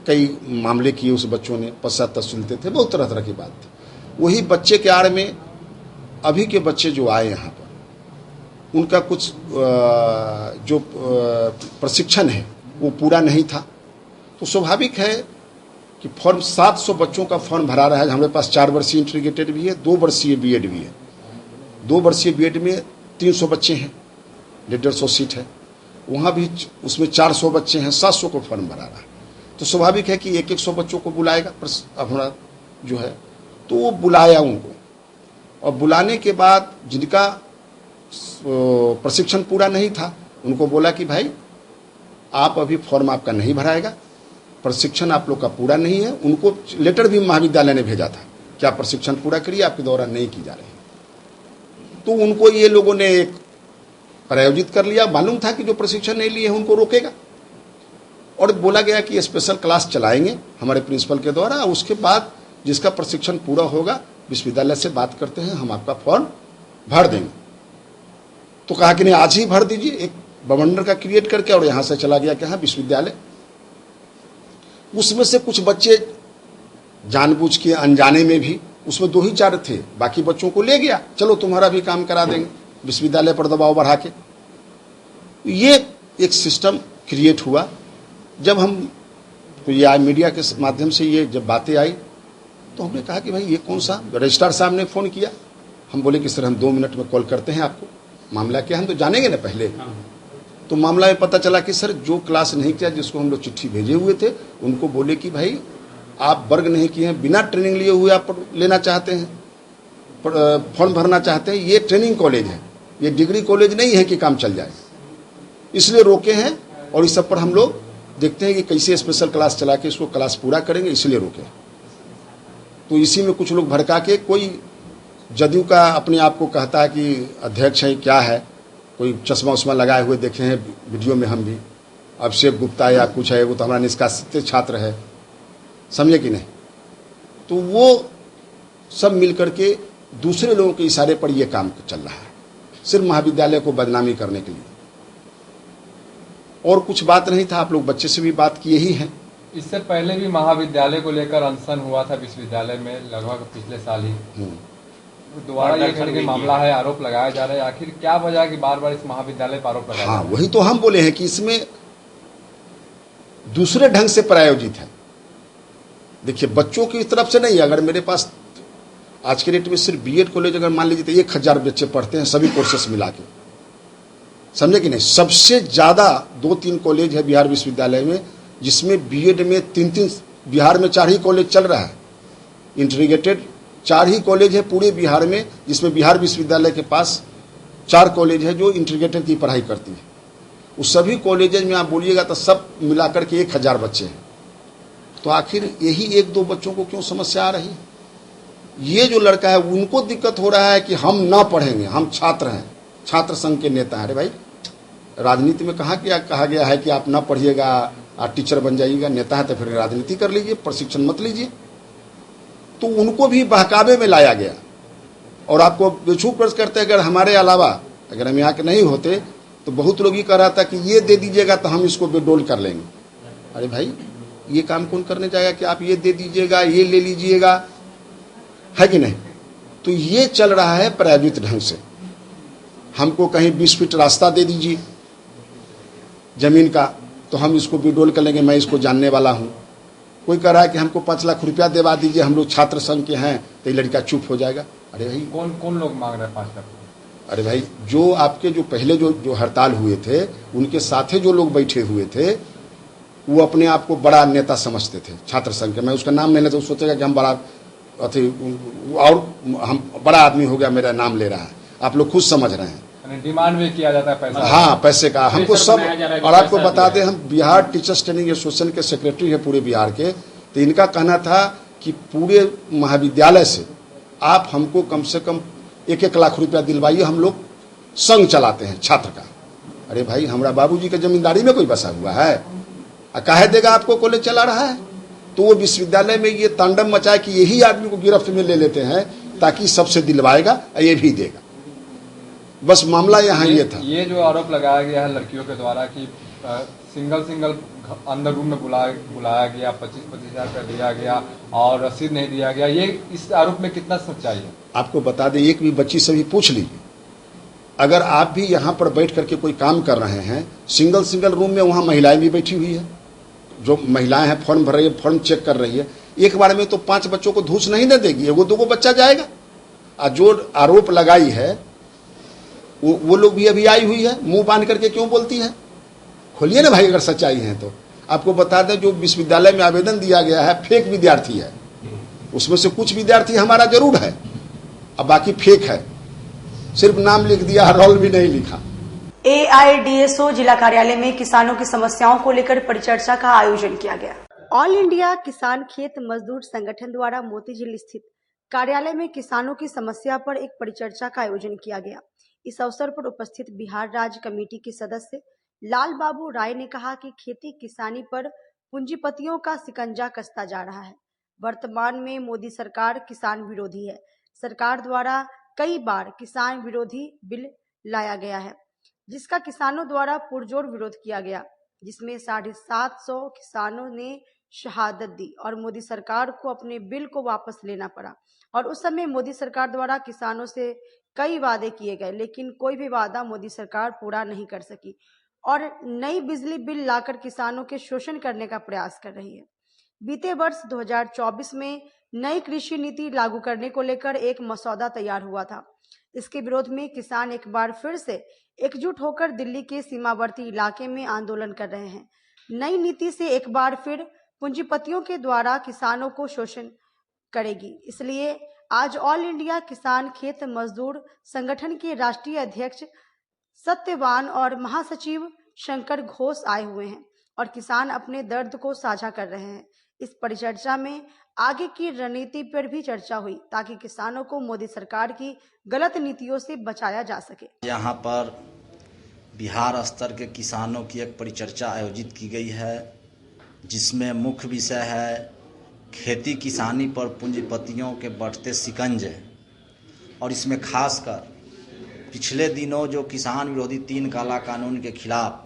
कई मामले किए उस बच्चों ने, पश्चात सुनते थे, बहुत तरह तरह की बात थी। वही बच्चे के आड़ में अभी के बच्चे जो आए यहाँ पर, उनका कुछ जो प्रशिक्षण है वो पूरा नहीं था। तो स्वाभाविक है कि फॉर्म 700 बच्चों का फॉर्म भरा रहा है। हमारे पास 4 वर्षीय इंटीग्रेटेड भी है, 2 वर्षीय बीएड भी है। 2 वर्षीय बीएड में 300 बच्चे हैं, 150 सीट है। वहाँ भी उसमें 400 बच्चे हैं, 700 को फॉर्म भरा रहा है। तो स्वाभाविक है कि 100 बच्चों को बुलाएगा हमारा जो है। तो वो बुलाया उनको, और बुलाने के बाद जिनका प्रशिक्षण पूरा नहीं था उनको बोला कि भाई आप अभी फॉर्म आपका नहीं भराएगा, प्रशिक्षण आप लोग का पूरा नहीं है। उनको लेटर भी महाविद्यालय ने भेजा था कि आप प्रशिक्षण पूरा करिए, आपके द्वारा नहीं की जा रही। तो उनको ये लोगों ने एक प्रायोजित कर लिया। मालूम था कि जो प्रशिक्षण नहीं लिए उनको रोकेगा, और बोला गया कि स्पेशल क्लास चलाएंगे हमारे प्रिंसिपल के द्वारा। उसके बाद जिसका प्रशिक्षण पूरा होगा विश्वविद्यालय से बात करते हैं, हम आपका फॉर्म भर देंगे। तो कहा कि नहीं, आज ही भर दीजिए, एक बवंडर का क्रिएट करके, और यहां से चला गया कि हाँ विश्वविद्यालय। उसमें से कुछ बच्चे जानबूझ के अनजाने में भी, उसमें 2 ही 4 थे, बाकी बच्चों को ले गया, चलो तुम्हारा भी काम करा देंगे, विश्वविद्यालय पर दबाव बढ़ा के। ये एक सिस्टम क्रिएट हुआ। जब हम तो ये मीडिया के माध्यम से ये जब बातें आई तो हमने कहा कि भाई ये कौन सा, रजिस्ट्रार साहब ने फ़ोन किया। हम बोले कि सर हम 2 मिनट में कॉल करते हैं आपको, मामला क्या, हम तो जानेंगे ना पहले। तो मामला में पता चला कि सर जो क्लास नहीं किया, जिसको हम लोग चिट्ठी भेजे हुए थे, उनको बोले कि भाई आप वर्ग नहीं किए हैं, बिना ट्रेनिंग लिए हुए आप लेना चाहते हैं, फॉर्म भरना चाहते हैं, ये ट्रेनिंग कॉलेज है, ये डिग्री कॉलेज नहीं है कि काम चल जाए, इसलिए रोके हैं। और इस सब पर हम लोग देखते हैं कि कैसे स्पेशल क्लास चला के इसको क्लास पूरा करेंगे, इसलिए रोके। तो इसी में कुछ लोग भड़का के, कोई जदयू का अपने आप को कहता है कि अध्यक्ष है, क्या है, कोई चश्मा उश्मा लगाए हुए देखे हैं वीडियो में हम भी, अभिषेक गुप्ता या कुछ है, वो तो हमारा निष्कासित छात्र है, समझे कि नहीं। तो वो सब मिलकर के दूसरे लोगों के इशारे पर यह काम चल रहा है, सिर्फ महाविद्यालय को बदनामी करने के लिए, और कुछ बात नहीं था। आप लोग बच्चे से भी बात किए ही हैं। इससे पहले भी महाविद्यालय को लेकर अनशन हुआ था विश्वविद्यालय में, लगभग पिछले साल ही। दोबारा ये करके मामला है, आरोप लगाया जा रहा है। आखिर क्या वजह है कि बार बार इस महाविद्यालय पर आरोप लगाया? हाँ, वही तो हम बोले हैं कि इसमें दूसरे ढंग से प्रायोजित है। देखिए, बच्चों की तरफ से नहीं। अगर मेरे पास आज के डेट में सिर्फ बीएड कॉलेज अगर मान लीजिए तो 1000 बच्चे पढ़ते हैं, सभी कोर्सेस मिला के, समझे कि नहीं। सबसे ज्यादा 2-3 कॉलेज है बिहार विश्वविद्यालय में, जिसमें बीएड में 3-3, बिहार में 4 ही कॉलेज चल रहा है, इंटीग्रेटेड 4 ही कॉलेज है पूरे बिहार में, जिसमें बिहार विश्वविद्यालय के पास 4 कॉलेज है जो इंटीग्रेटेड की पढ़ाई करती है। उस सभी कॉलेज में आप बोलिएगा तो सब मिलाकर के 1000 बच्चे हैं। तो आखिर यही 1-2 बच्चों को क्यों समस्या आ रही है? ये जो लड़का है उनको दिक्कत हो रहा है कि हम ना पढ़ेंगे, हम छात्र हैं, छात्र संघ के नेता हैं। अरे भाई, राजनीति में कहा गया है कि आप ना पढ़िएगा, आप टीचर बन जाइएगा, नेता है तो फिर राजनीति कर लीजिए, प्रशिक्षण मत लीजिए। तो उनको भी बहकावे में लाया गया। और आपको बेछूट प्रश्न करते हैं, अगर हमारे अलावा अगर हम यहाँ के नहीं होते तो बहुत लोग ये कह रहा था कि ये दे दीजिएगा तो हम इसको बेडोल कर लेंगे। अरे भाई, ये काम कौन करने जाएगा कि आप ये दे दीजिएगा, ये ले लीजिएगा, है कि नहीं। तो ये चल रहा है प्रायोजित ढंग से। हमको कहीं 20 फीट रास्ता दे दीजिए जमीन का, तो हम इसको बेडोल कर लेंगे, मैं इसको जानने वाला हूँ। कोई कह रहा है कि हमको 5 लाख रुपया दिलवा दीजिए, हम लोग छात्र संघ के हैं, तो ये लड़का चुप हो जाएगा। अरे भाई, कौन लोग मांग रहे हैं 5 लाख? अरे भाई, जो आपके जो पहले जो हड़ताल हुए थे, उनके साथे जो लोग बैठे हुए थे, वो अपने आप को बड़ा नेता समझते थे छात्र संघ के। मैं उसका नाम नहीं लेता, सोचेगा कि हम बड़ा अथी और हम बड़ा आदमी हो गया, मेरा नाम ले रहा है। आप लोग खुद समझ रहे हैं, डिमांड भी किया जाता है पैसा। हाँ, पैसे का हमको सब। और आपको बता दें, हम बिहार टीचर्स ट्रेनिंग एसोसिएशन के सेक्रेटरी है पूरे बिहार के। तो इनका कहना था कि पूरे महाविद्यालय से आप हमको कम से कम 1-1 लाख रुपया दिलवाइए, हम लोग संघ चलाते हैं छात्र का। अरे भाई, हमारा बाबूजी के जमींदारी में कोई बसा हुआ है? काहे देगा आपको, कॉलेज चला रहा है। तो वो विश्वविद्यालय में ये तांडव मचाए कि यही आदमी को गिरफ्त में ले लेते हैं, ताकि सबसे दिलवाएगा, ये भी देगा। बस मामला यहाँ ये था। ये जो आरोप लगाया गया है लड़कियों के द्वारा कि सिंगल अंदर रूम में बुलाया गया, 25-25 हज़ार रुपया दिया गया और रसीद नहीं दिया गया, ये इस आरोप में कितना सच्चाई है? आपको बता दें, एक भी बच्ची से भी पूछ लीजिए, अगर आप भी यहाँ पर बैठ करके कोई काम कर रहे हैं, सिंगल रूम में वहाँ महिलाएं भी बैठी हुई है, जो महिलाएं हैं फॉर्म भर रही है, फॉर्म चेक कर रही है। एक बार में तो 5 बच्चों को धूस नहीं न देगी, 1-2 बच्चा जाएगा। और जो आरोप लगाई है वो लोग भी अभी आई हुई है, मुंह बांध करके क्यों बोलती है? खोलिए ना भाई, अगर सच्चाई है तो। आपको बता दें, जो विश्वविद्यालय में आवेदन दिया गया है, फेक विद्यार्थी है। उसमें से कुछ विद्यार्थी हमारा जरूर है, अब बाकी फेक है, सिर्फ नाम लिख दिया, रोल भी नहीं लिखा। AIDSO जिला कार्यालय में किसानों की समस्याओं को लेकर परिचर्चा का आयोजन किया गया ऑल इंडिया किसान खेत मजदूर संगठन द्वारा मोतीझील स्थित कार्यालय में किसानों की समस्या पर एक परिचर्चा का आयोजन किया गया। इस अवसर पर उपस्थित बिहार राज्य कमेटी के सदस्य लाल बाबू राय ने कहा कि खेती किसानी पर पूंजीपतियों का शिकंजा कसता जा रहा है। वर्तमान में मोदी सरकार किसान विरोधी है। सरकार द्वारा कई बार किसान विरोधी बिल लाया गया है, जिसका किसानों द्वारा पुरजोर विरोध किया गया, जिसमें 750 किसानों ने शहादत दी और मोदी सरकार को अपने बिल को वापस लेना पड़ा। और उस समय मोदी सरकार द्वारा किसानों से कई वादे किए गए, लेकिन कोई भी वादा मोदी सरकार पूरा नहीं कर सकी और नई बिजली बिल लाकर किसानों के शोषण करने का प्रयास कर रही है। बीते वर्ष 2024 में नई कृषि नीति लागू करने को लेकर एक मसौदा तैयार हुआ था। इसके विरोध में किसान एक बार फिर से एकजुट होकर दिल्ली के सीमावर्ती इलाके में आंदोलन कर रहे हैं। नई नीति से एक बार फिर पूंजीपतियों के द्वारा किसानों को शोषण करेगी। इसलिए आज ऑल इंडिया किसान खेत मजदूर संगठन के राष्ट्रीय अध्यक्ष सत्यवान और महासचिव शंकर घोष आए हुए हैं और किसान अपने दर्द को साझा कर रहे हैं। इस परिचर्चा में आगे की रणनीति पर भी चर्चा हुई ताकि किसानों को मोदी सरकार की गलत नीतियों से बचाया जा सके। यहाँ पर बिहार स्तर के किसानों की एक परिचर्चा आयोजित की गई है, जिसमें मुख्य विषय है खेती किसानी पर पूंजीपतियों के बढ़ते शिकंजे। और इसमें खासकर पिछले दिनों जो किसान विरोधी 3 काला कानून के खिलाफ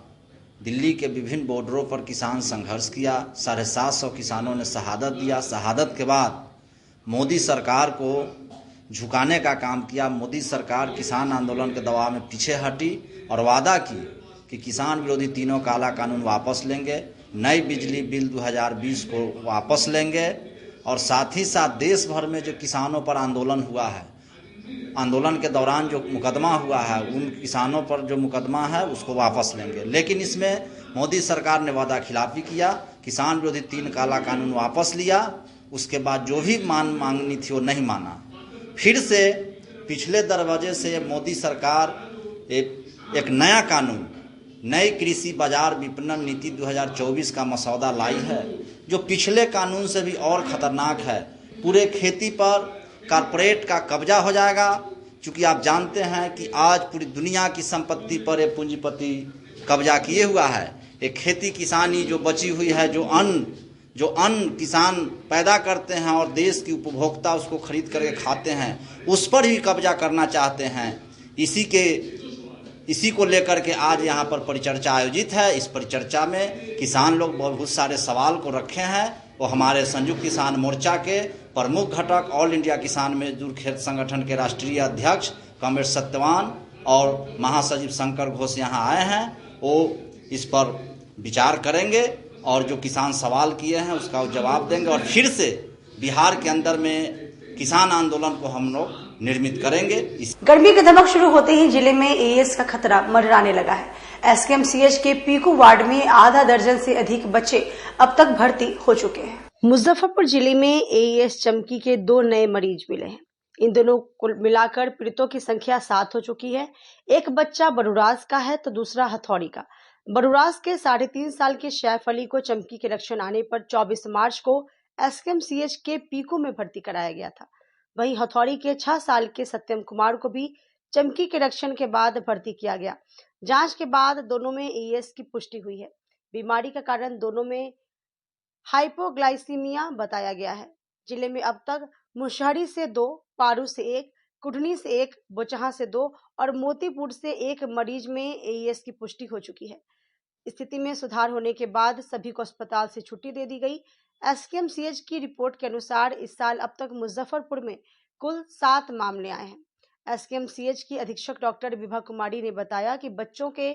दिल्ली के विभिन्न बॉर्डरों पर किसान संघर्ष किया, 750 किसानों ने शहादत दिया। शहादत के बाद मोदी सरकार को झुकाने का काम किया। मोदी सरकार किसान आंदोलन के दबाव में पीछे हटी और वादा की कि किसान विरोधी 3 काला कानून वापस लेंगे, नई बिजली बिल 2020 को वापस लेंगे और साथ ही साथ देश भर में जो किसानों पर आंदोलन हुआ है, आंदोलन के दौरान जो मुकदमा हुआ है, उन किसानों पर जो मुकदमा है उसको वापस लेंगे। लेकिन इसमें मोदी सरकार ने वादा खिलाफी किया, किसान विरोधी 3 काला कानून वापस लिया। उसके बाद जो भी मांगनी थी वो नहीं माना। फिर से पिछले दरवाजे से मोदी सरकार एक नया कानून, नई कृषि बाजार विपणन नीति 2024 का मसौदा लाई है, जो पिछले कानून से भी और खतरनाक है। पूरे खेती पर कारपोरेट का कब्जा हो जाएगा, क्योंकि आप जानते हैं कि आज पूरी दुनिया की संपत्ति पर एक पूंजीपति कब्जा किए हुआ है। एक खेती किसानी जो बची हुई है, जो अन्न किसान पैदा करते हैं और देश की उपभोक्ता उसको खरीद करके खाते हैं, उस पर ही कब्जा करना चाहते हैं। इसी को लेकर के आज यहाँ पर परिचर्चा आयोजित है। इस परिचर्चा में किसान लोग बहुत सारे सवाल को रखे हैं। वो हमारे संयुक्त किसान मोर्चा के प्रमुख घटक ऑल इंडिया किसान मजदूर खेत संगठन के राष्ट्रीय अध्यक्ष कॉमरेड सत्यवान और महासचिव शंकर घोष यहाँ आए हैं। वो इस पर विचार करेंगे और जो किसान सवाल किए हैं उसका जवाब देंगे और फिर से बिहार के अंदर में किसान आंदोलन को हम लोग निर्मित करेंगे। गर्मी की धमक शुरू होते ही जिले में एईएस का खतरा मंडराने लगा है। एसकेएमसीएच के पीकू वार्ड में आधा दर्जन से अधिक बच्चे अब तक भर्ती हो चुके हैं। मुजफ्फरपुर जिले में एईएस चमकी के 2 नए मरीज मिले हैं। इन दोनों को मिलाकर पीड़ितों की संख्या 7 हो चुकी है। एक बच्चा बरुराज का है तो दूसरा हथौड़ी का। बरुराज के 3.5 साल के शैफ अली को चमकी के लक्षण आने पर 24 मार्च को एसकेएमसीएच के पीकू में भर्ती कराया गया था। वहीं हथौड़ी के 6 साल के सत्यम कुमार को भी चमकी के लक्षण के बाद भर्ती किया गया। जांच के बाद दोनों में एईएस की पुष्टि हुई है। बीमारी का कारण दोनों में हाइपोग्लाइसीमिया बताया गया है। जिले में अब तक मुशहरी से 2, पारू से 1, कुढ़नी से 1, बोचहा से 2 और मोतीपुर से 1 मरीज में एईएस की पुष्टि हो चुकी है। स्थिति में सुधार होने के बाद सभी को अस्पताल से छुट्टी दे दी गई। एसकेएमसीएच की रिपोर्ट के अनुसार इस साल अब तक मुजफ्फरपुर में कुल 7 मामले आए हैं। एसकेएमसीएच की अधीक्षक डॉक्टर विभा कुमारी ने बताया कि बच्चों के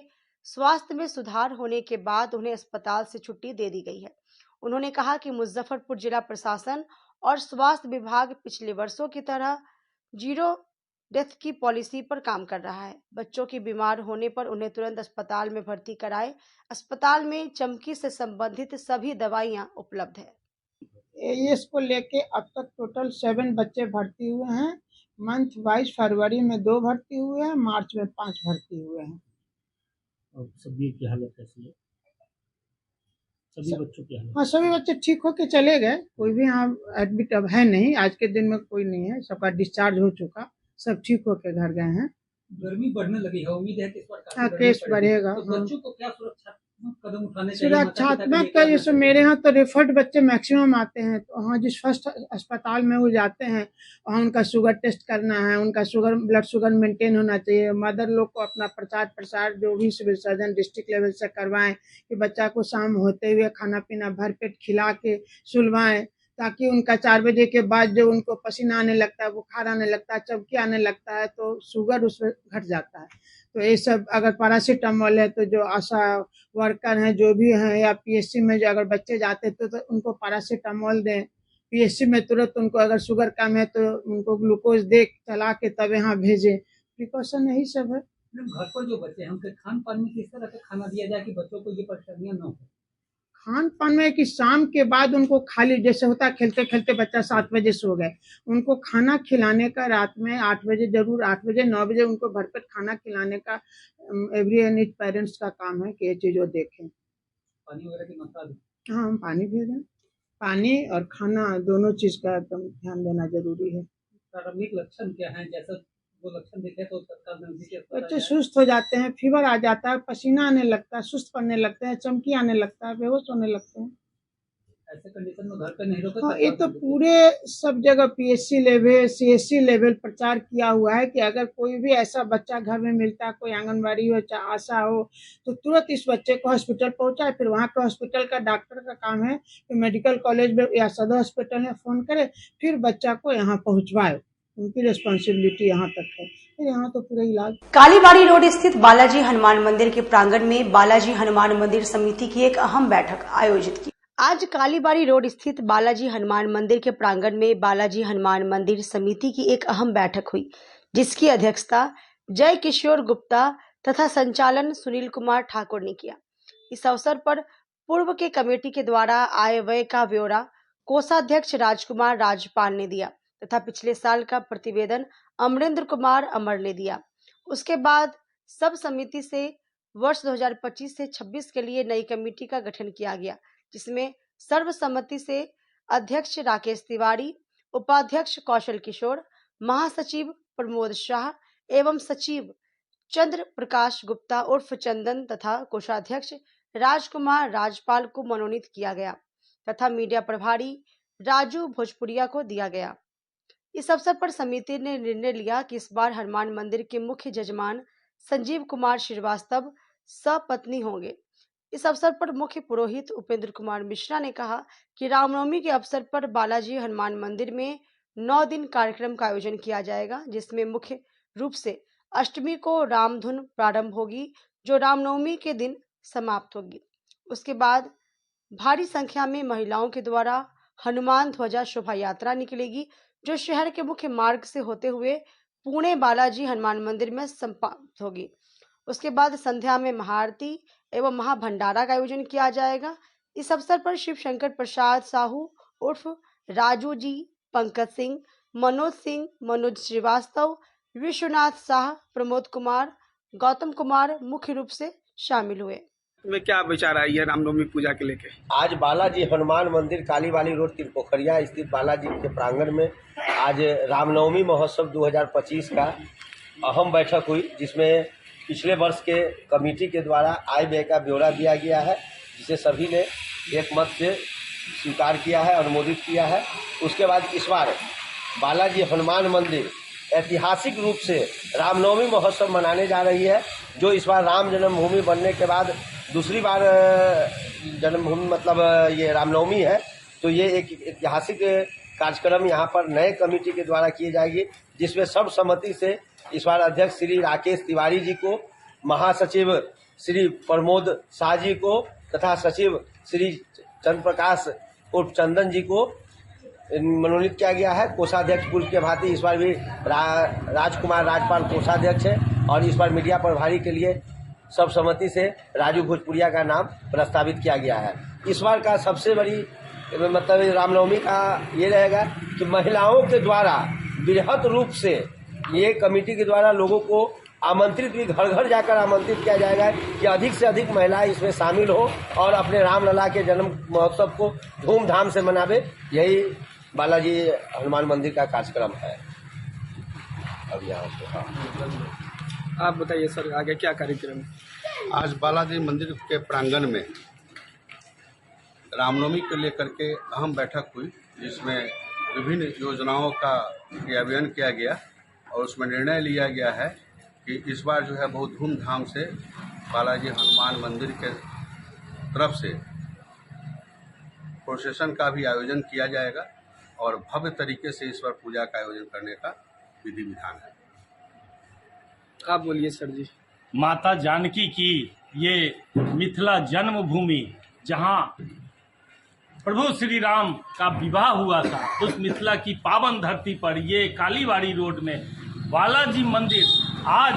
स्वास्थ्य में सुधार होने के बाद उन्हें अस्पताल से छुट्टी दे दी गई है। उन्होंने कहा कि मुजफ्फरपुर जिला प्रशासन और स्वास्थ्य विभाग पिछले वर्षों की तरह 0 डेथ की पॉलिसी पर काम कर रहा है। बच्चों की बीमार होने पर उन्हें तुरंत अस्पताल में भर्ती कराए। अस्पताल में चमकी से संबंधित सभी दवाइयां उपलब्ध है। एईएस को लेके अब तक टोटल 7 बच्चे भर्ती हुए हैं। मंथ 22 फरवरी में 2 भर्ती हुए हैं, मार्च में 5 भर्ती हुए हैं। और सभी की हालत कैसी है? सभी बच्चों के? हाँ, सभी बच्चे ठीक होके चले गए, कोई भी यहाँ एडमिट अब है नहीं, आज के दिन में कोई नहीं है, सबका डिस्चार्ज हो चुका, सब ठीक होके घर गए हैं। गर्मी बढ़ने लगी है, उम्मीद है कि इस बार हाँ, केस बढ़ेगा। तो बच्चों को क्या सुरक्षात्मक कदम उठाने चाहिए? सुरक्षात्मक का जैसे मेरे यहाँ तो रेफर्ड बच्चे मैक्सिमम आते हैं, तो वहाँ जिस फर्स्ट अस्पताल में वो जाते हैं वहाँ उनका शुगर टेस्ट करना है, उनका शुगर ब्लड शुगर मेंटेन होना चाहिए। मदर लोग को अपना प्रचार प्रसार जो भी सिविल सर्जन डिस्ट्रिक्ट लेवल से करवाएं कि बच्चा को शाम होते हुए खाना पीना भरपेट खिला के सुलवाएं, ताकि उनका 4 बजे के बाद जो उनको पसीना आने लगता है, बुखार आने लगता है, चबकी आने लगता है, तो शुगर उसमें घट जाता है। तो ये सब अगर पैरासीटामोल है तो जो आशा वर्कर हैं जो भी हैं या पीएचसी में जो अगर बच्चे जाते तो उनको पैरासीटामोल दें। पीएचसी में तुरंत उनको अगर शुगर कम है तो उनको ग्लूकोज दे चला के तब यहाँ भेजें। प्रिकॉशन यही सब है। घर पर जो बच्चे हैं उनके खान पान में किस तरह का खाना दिया जाए कि बच्चों को ये परेशानियां न हो? खान पान में कि शाम के बाद उनको खाली जैसे होता है, खेलते खेलते बच्चा 7 बजे सो गए, उनको खाना खिलाने का रात में 8 बजे जरूर 8 बजे 9 बजे उनको भरपेट खाना खिलाने का एवरी एनीड पेरेंट्स का काम है कि ये चीज वो देखें। पानी वगैरह की मात्रा? हाँ, हम पानी भी दें, पानी और खाना दोनों चीज का एकदम ध्यान देना जरूरी है। प्रारंभिक लक्षण क्या है? जैसा वो लक्षण दिखे तो तत्काल बच्चे सुस्त हो जाते हैं, फीवर आ जाता है, पसीना आने लगता है, सुस्त पड़ने लगते हैं, चमकी आने लगता है, बेहोश होने लगते हैं। ऐसे कंडीशन में घर पे नहीं रोके? हाँ, ये तो पूरे सब जगह पीएचसी लेवल सीएचसी लेवल प्रचार किया हुआ है कि अगर कोई भी ऐसा बच्चा घर में मिलता है, कोई आंगनबाड़ी हो चाहे आशा हो, तो तुरंत इस बच्चे को हॉस्पिटल पहुंचाए। फिर वहाँ के हॉस्पिटल का डॉक्टर का काम है कि मेडिकल कॉलेज में या सदर हॉस्पिटल में फोन करे, फिर बच्चा को यहाँ पहुँचवाए, उनकी रिस्पॉन्सिबिलिटी यहाँ तक है। फिर यहाँ तो पूरा इलाज। कालीबाड़ी रोड स्थित बालाजी हनुमान मंदिर के प्रांगण में बालाजी हनुमान मंदिर समिति की एक अहम बैठक आयोजित की। आज कालीबाड़ी रोड स्थित बालाजी हनुमान मंदिर के प्रांगण में बालाजी हनुमान मंदिर समिति की एक अहम बैठक हुई, जिसकी अध्यक्षता जय किशोर गुप्ता तथा संचालन सुनील कुमार ठाकुर ने किया। इस अवसर पर पूर्व के कमेटी के द्वारा आय व्यय का ब्यौरा कोषाध्यक्ष राजकुमार राजपाल ने दिया तथा पिछले साल का प्रतिवेदन अमरेंद्र कुमार अमर ने दिया। उसके बाद सब समिति से वर्ष 2025 से 26 के लिए नई कमेटी का गठन किया गया, जिसमें सर्वसम्मति से अध्यक्ष राकेश तिवारी, उपाध्यक्ष कौशल किशोर, महासचिव प्रमोद शाह एवं सचिव चंद्र प्रकाश गुप्ता उर्फ चंदन तथा कोषाध्यक्ष राजकुमार राजपाल को मनोनीत किया गया तथा मीडिया प्रभारी राजू भोजपुरिया को दिया गया। इस अवसर पर समिति ने निर्णय लिया कि इस बार हनुमान मंदिर के मुख्य जजमान संजीव कुमार श्रीवास्तव सपत्नी होंगे। इस अवसर पर मुख्य पुरोहित उपेंद्र कुमार मिश्रा ने कहा कि रामनवमी के अवसर पर बालाजी हनुमान मंदिर में 9 दिन कार्यक्रम का आयोजन किया जाएगा, जिसमें मुख्य रूप से अष्टमी को रामधुन प्रारंभ होगी जो रामनवमी के दिन समाप्त होगी। उसके बाद भारी संख्या में महिलाओं के द्वारा हनुमान ध्वजा शोभा यात्रा निकलेगी जो शहर के मुख्य मार्ग से होते हुए पुणे बालाजी हनुमान मंदिर में समाप्त होगी। उसके बाद संध्या में महाआरती एवं महाभंडारा का आयोजन किया जाएगा। इस अवसर पर शिव शंकर प्रसाद साहू उर्फ राजू जी, पंकज सिंह, मनोज श्रीवास्तव, विश्वनाथ शाह, प्रमोद कुमार, गौतम कुमार मुख्य रूप से शामिल हुए। में क्या विचार आई है रामनवमी पूजा के लेके? आज बालाजी हनुमान मंदिर कालीबाड़ी रोड तिलपोखरिया स्थित बालाजी के प्रांगण में आज रामनवमी महोत्सव 2025 का अहम बैठक हुई, जिसमें पिछले वर्ष के कमेटी के द्वारा आय व्यय का ब्यौरा दिया गया है, जिसे सभी ने एक मत से स्वीकार किया है, अनुमोदित किया है। उसके बाद इस बार बालाजी हनुमान मंदिर ऐतिहासिक रूप से रामनवमी महोत्सव मनाने जा रही है, जो इस बार राम जन्मभूमि बनने के बाद दूसरी बार जन्मभूमि मतलब ये रामनवमी है। तो ये एक ऐतिहासिक कार्यक्रम यहाँ पर नए कमेटी के द्वारा किए जाएगी, जिसमें सब सम्मति से इस बार अध्यक्ष श्री राकेश तिवारी जी को, महासचिव श्री प्रमोद शाह जी को तथा सचिव श्री चंद्र प्रकाश उर्फ चंदन जी को मनोनीत किया गया है। कोषाध्यक्ष पूर्व के भांति इस बार भी राजकुमार राजपाल कोषाध्यक्ष है और इस बार मीडिया प्रभारी के लिए सब सम्मति से राजू भोजपुरिया का नाम प्रस्तावित किया गया है। इस बार का सबसे बड़ी मतलब रामनवमी का ये रहेगा कि महिलाओं के द्वारा बृहत रूप से ये कमेटी के द्वारा लोगों को आमंत्रित भी घर घर जाकर आमंत्रित किया जाएगा कि अधिक से अधिक महिलाएं इसमें शामिल हो और अपने रामलला के जन्म महोत्सव को धूमधाम से मनावे। यही बालाजी हनुमान मंदिर का कार्यक्रम है। अब यहाँ पे आप बताइए सर, आगे क्या कार्यक्रम है? आज बालाजी मंदिर के प्रांगण में रामनवमी को लेकर के अहम बैठक हुई, जिसमें विभिन्न योजनाओं का क्रियान्वयन किया गया और उसमें निर्णय लिया गया है कि इस बार जो है बहुत धूमधाम से बालाजी हनुमान मंदिर के तरफ से प्रोसेशन का भी आयोजन किया जाएगा और भव्य तरीके से इस बार पूजा का आयोजन करने का विधि विधान है। आप बोलिए सर जी। माता जानकी की ये मिथिला जन्मभूमि, जहाँ प्रभु श्री राम का विवाह हुआ था, उस मिथिला की पावन धरती पर ये कालीबाड़ी रोड में बालाजी मंदिर आज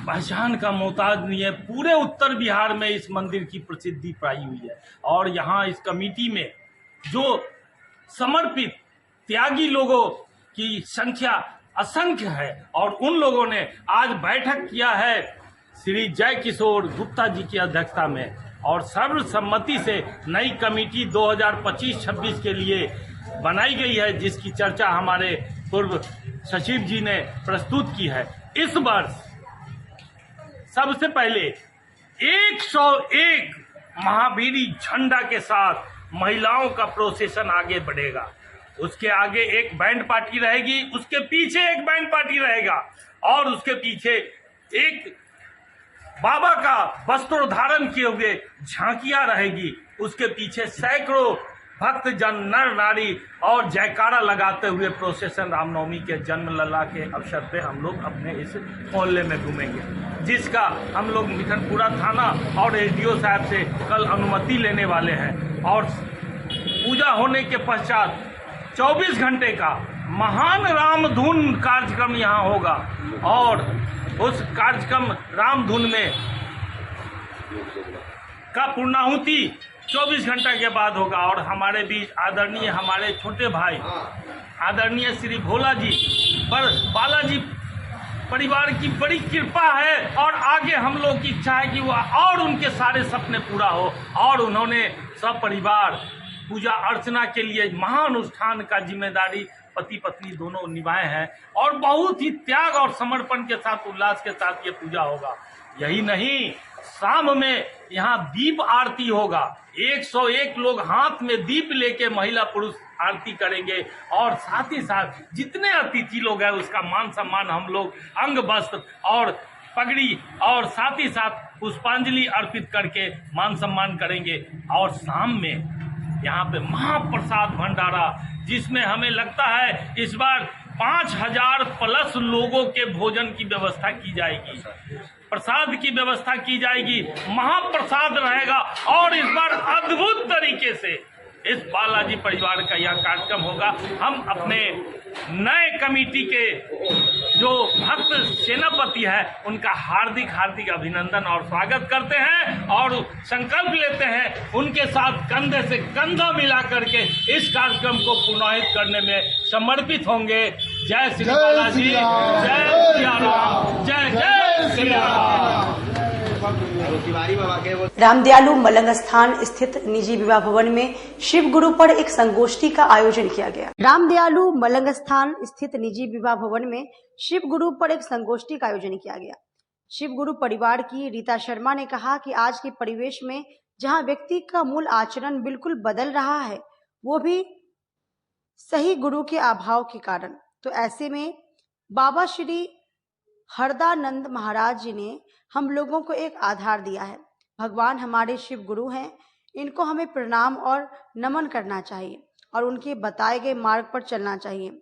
पहचान का मोहताज नहीं है। पूरे उत्तर बिहार में इस मंदिर की प्रसिद्धि पाई हुई है और यहाँ इस कमेटी में जो समर्पित त्यागी लोगों की संख्या असंख्य है और उन लोगों ने आज बैठक किया है श्री जय किशोर गुप्ता जी की अध्यक्षता में और सर्वसम्मति से नई कमेटी 2025-26 के लिए बनाई गई है, जिसकी चर्चा हमारे पूर्व सचिव जी ने प्रस्तुत की है। इस वर्ष सबसे पहले 101 महावीरी झंडा के साथ महिलाओं का प्रोसेशन आगे बढ़ेगा। उसके आगे एक बैंड पार्टी रहेगी, उसके पीछे एक बैंड पार्टी रहेगा और उसके पीछे एक बाबा का वस्त्र धारण किए हुए झांकियां रहेगी। उसके पीछे सैकड़ों भक्त जन नर नारी और जयकारा लगाते हुए प्रोसेशन रामनवमी के जन्म लला के अवसर पे हम लोग अपने इस मोहल्ले में घूमेंगे, जिसका हम लोग मिठनपुरा थाना और एसडीओ साहब से कल अनुमति लेने वाले हैं और पूजा होने के पश्चात 24 घंटे का महान रामधुन कार्यक्रम यहाँ होगा और उस कार्यक्रम रामधुन में का पूर्णाहुति 24 घंटा के बाद होगा और हमारे बीच आदरणीय हमारे छोटे भाई आदरणीय श्री भोला जी पर बालाजी परिवार की बड़ी कृपा है और आगे हम लोग की इच्छा है कि वह और उनके सारे सपने पूरा हो और उन्होंने सब परिवार पूजा अर्चना के लिए महानुष्ठान का जिम्मेदारी पति पत्नी दोनों निभाए हैं और बहुत ही त्याग और समर्पण के साथ उल्लास के साथ ये पूजा होगा। यही नहीं, शाम में यहाँ दीप आरती होगा। 101 लोग हाथ में दीप लेके महिला पुरुष आरती करेंगे और साथ ही साथ जितने अतिथि लोग हैं उसका मान सम्मान हम लोग अंग वस्त्र और पगड़ी और साथ ही साथ पुष्पांजलि अर्पित करके मान सम्मान करेंगे और शाम में यहाँ पे महाप्रसाद भंडारा, जिसमें हमें लगता है इस बार 5000 प्लस लोगों के भोजन की व्यवस्था की जाएगी, प्रसाद की व्यवस्था की जाएगी, महाप्रसाद रहेगा और इस बार अद्भुत तरीके से इस बालाजी परिवार का यह कार्यक्रम होगा। हम अपने नए कमेटी के जो भक्त सेनापति है उनका हार्दिक हार्दिक अभिनंदन और स्वागत करते हैं और संकल्प लेते हैं उनके साथ कंधे से कंधा मिला करके इस कार्यक्रम को पूर्णाहित करने में समर्पित होंगे। जय श्री बालाजी, जय सिया राम, जय जय श्री राम। रामदयालु मलंग स्थान स्थित निजी विवाह भवन में शिव गुरु पर एक संगोष्ठी का आयोजन किया गया। रामदयालु मलंग स्थान स्थित निजी विवाह भवन में शिव गुरु पर एक संगोष्ठी का आयोजन किया गया। शिव गुरु परिवार की रीता शर्मा ने कहा कि आज के परिवेश में जहां व्यक्ति का मूल आचरण बिल्कुल बदल रहा है, वो भी सही गुरु के अभाव के कारण, तो ऐसे में बाबा श्री हरदानंद महाराज जी ने हम लोगों को एक आधार दिया है। भगवान हमारे शिव गुरु हैं, इनको हमें प्रणाम और नमन करना चाहिए और उनके बताए गए मार्ग पर चलना चाहिए।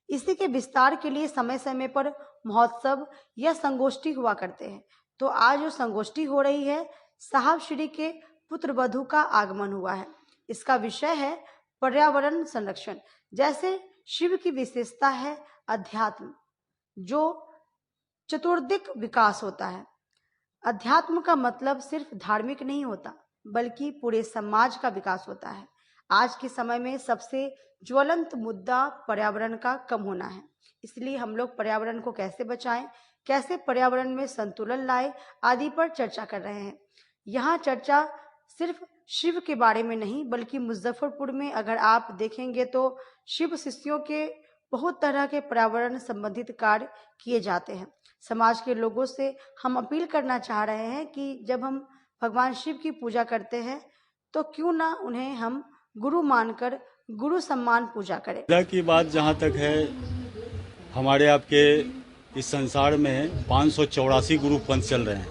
इसी के विस्तार के लिए समय समय पर महोत्सव या संगोष्ठी हुआ करते हैं। तो आज जो संगोष्ठी हो रही है, साहब श्री के पुत्र वधू का आगमन हुआ है। इसका विषय है पर्यावरण संरक्षण। जैसे शिव की विशेषता है अध्यात्म, जो चतुर्दिक विकास होता है। अध्यात्म का मतलब सिर्फ धार्मिक नहीं होता, बल्कि पूरे समाज का विकास होता है। आज के समय में सबसे ज्वलंत मुद्दा पर्यावरण का कम होना है। इसलिए हम लोग पर्यावरण को कैसे बचाएं, कैसे पर्यावरण में संतुलन लाए आदि पर चर्चा कर रहे हैं। यहाँ चर्चा सिर्फ शिव के बारे में नहीं बल्कि मुजफ्फरपुर में अगर आप देखेंगे तो शिव शिष्यों के बहुत तरह के पर्यावरण संबंधित कार्य किए जाते हैं। समाज के लोगों से हम अपील करना चाह रहे हैं कि जब हम भगवान शिव की पूजा करते हैं तो क्यों ना उन्हें हम गुरु मानकर गुरु सम्मान पूजा करें। पूजा की बात जहाँ तक है, हमारे आपके इस संसार में 584 गुरु पंथ चल रहे हैं।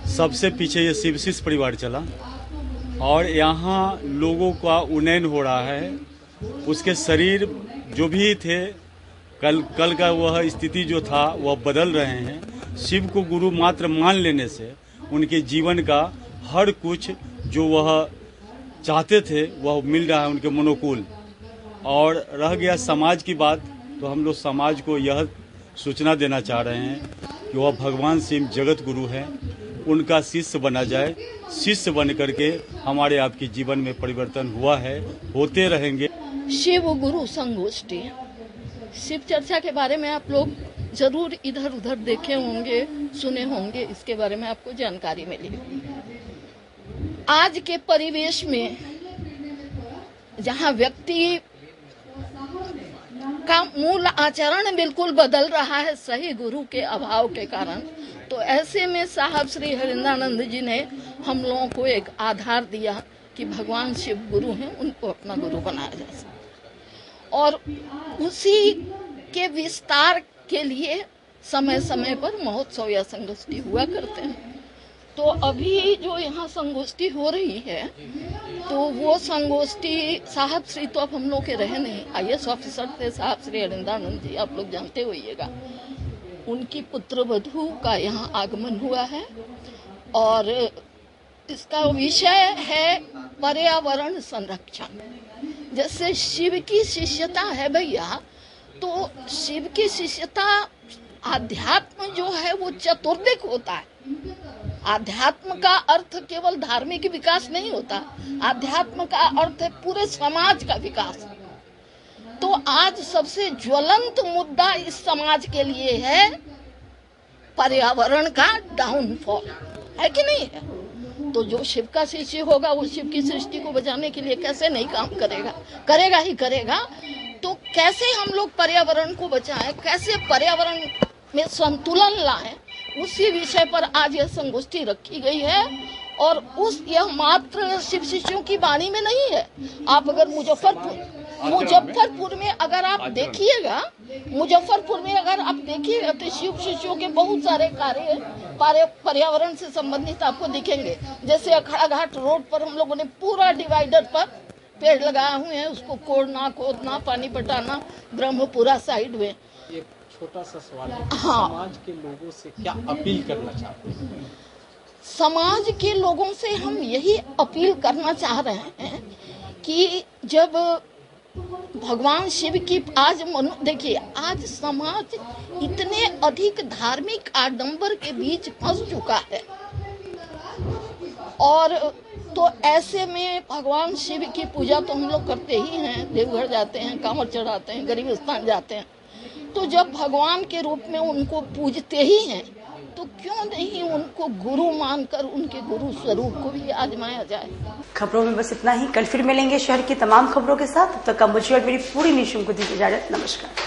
सबसे पीछे ये शिव शिष्य परिवार चला और यहाँ लोगों का उन्नयन हो रहा है। उसके शरीर जो भी थे कल का वह स्थिति जो था वह बदल रहे हैं। शिव को गुरु मात्र मान लेने से उनके जीवन का हर कुछ जो वह चाहते थे वह मिल रहा है उनके मनोकूल। और रह गया समाज की बात, तो हम लोग समाज को यह सूचना देना चाह रहे हैं कि वह भगवान शिव जगत गुरु हैं, उनका शिष्य बना जाए। शिष्य बन करके हमारे आपके जीवन में परिवर्तन हुआ है, होते रहेंगे। शिव गुरु संगोष्ठी, शिव चर्चा के बारे में आप लोग जरूर इधर उधर देखे होंगे, सुने होंगे, इसके बारे में आपको जानकारी मिली। आज के परिवेश में जहाँ व्यक्ति का मूल आचरण बिल्कुल बदल रहा है सही गुरु के अभाव के कारण, तो ऐसे में साहब श्री हरिंद्रानंद जी ने हम लोगों को एक आधार दिया कि भगवान शिव गुरु हैं, उनको अपना गुरु बनाया जा सकता। और उसी के विस्तार के लिए समय समय पर महोत्सव या संगोष्ठी हुआ करते हैं। तो अभी जो यहाँ संगोष्ठी हो रही है तो वो संगोष्ठी साहब श्री तो अब हम लोग के रहे नहीं, IAS ऑफिसर थे साहब श्री हरिंद्रानंद जी, आप लोग जानते होइएगा। उनकी पुत्र वधू का यहाँ आगमन हुआ है और इसका विषय है पर्यावरण संरक्षण। जैसे शिव की शिष्यता है भैया, तो शिव की शिष्यता आध्यात्म जो है वो चतुर्दिक होता है। आध्यात्म का अर्थ केवल धार्मिक विकास नहीं होता, आध्यात्म का अर्थ है पूरे समाज का विकास। तो आज सबसे ज्वलंत मुद्दा इस समाज के लिए है पर्यावरण का डाउनफॉल, है कि नहीं है? तो जो शिव का शिष्य होगा वो शिव की सृष्टि को बचाने के लिए कैसे नहीं काम करेगा, करेगा ही करेगा। तो कैसे हम लोग पर्यावरण को बचाएं, कैसे पर्यावरण में संतुलन लाएं, उसी विषय पर आज यह संगोष्ठी रखी गई है। और यह मात्र शिव शिष्यों की वाणी में नहीं है। आप अगर मुजफ्फरपुर में अगर आप देखिएगा, तो शिव शिष्यों के बहुत सारे कार्य पर्यावरण से संबंधित आपको दिखेंगे। जैसे अखाड़ा घाट रोड पर हम लोगों ने पूरा डिवाइडर पर पेड़ लगाए हुए हैं, उसको कोड़ना खोदना, पानी पटाना, ब्रह्मपुरा साइड में। एक छोटा सा सवाल है, हाँ, समाज के लोगों से क्या अपील करना चाहते हैं? समाज के लोगों से हम यही अपील करना चाह रहे हैं कि जब भगवान शिव की देखिए आज समाज इतने अधिक धार्मिक आडंबर के बीच फंस चुका है, और तो ऐसे में भगवान शिव की पूजा तो हम लोग करते ही हैं, देवघर जाते हैं, कांवड़ चढ़ाते हैं, गरीब स्थान जाते हैं। तो जब भगवान के रूप में उनको पूजते ही हैं तो क्यों नहीं उनको गुरु मानकर उनके गुरु स्वरूप को भी आजमाया जाए। खबरों में बस इतना ही। कल फिर मिलेंगे शहर की तमाम खबरों के साथ। तब तक का मुझे और मेरी पूरी न्यूज़ टीम को दीजिए इजाजत। नमस्कार।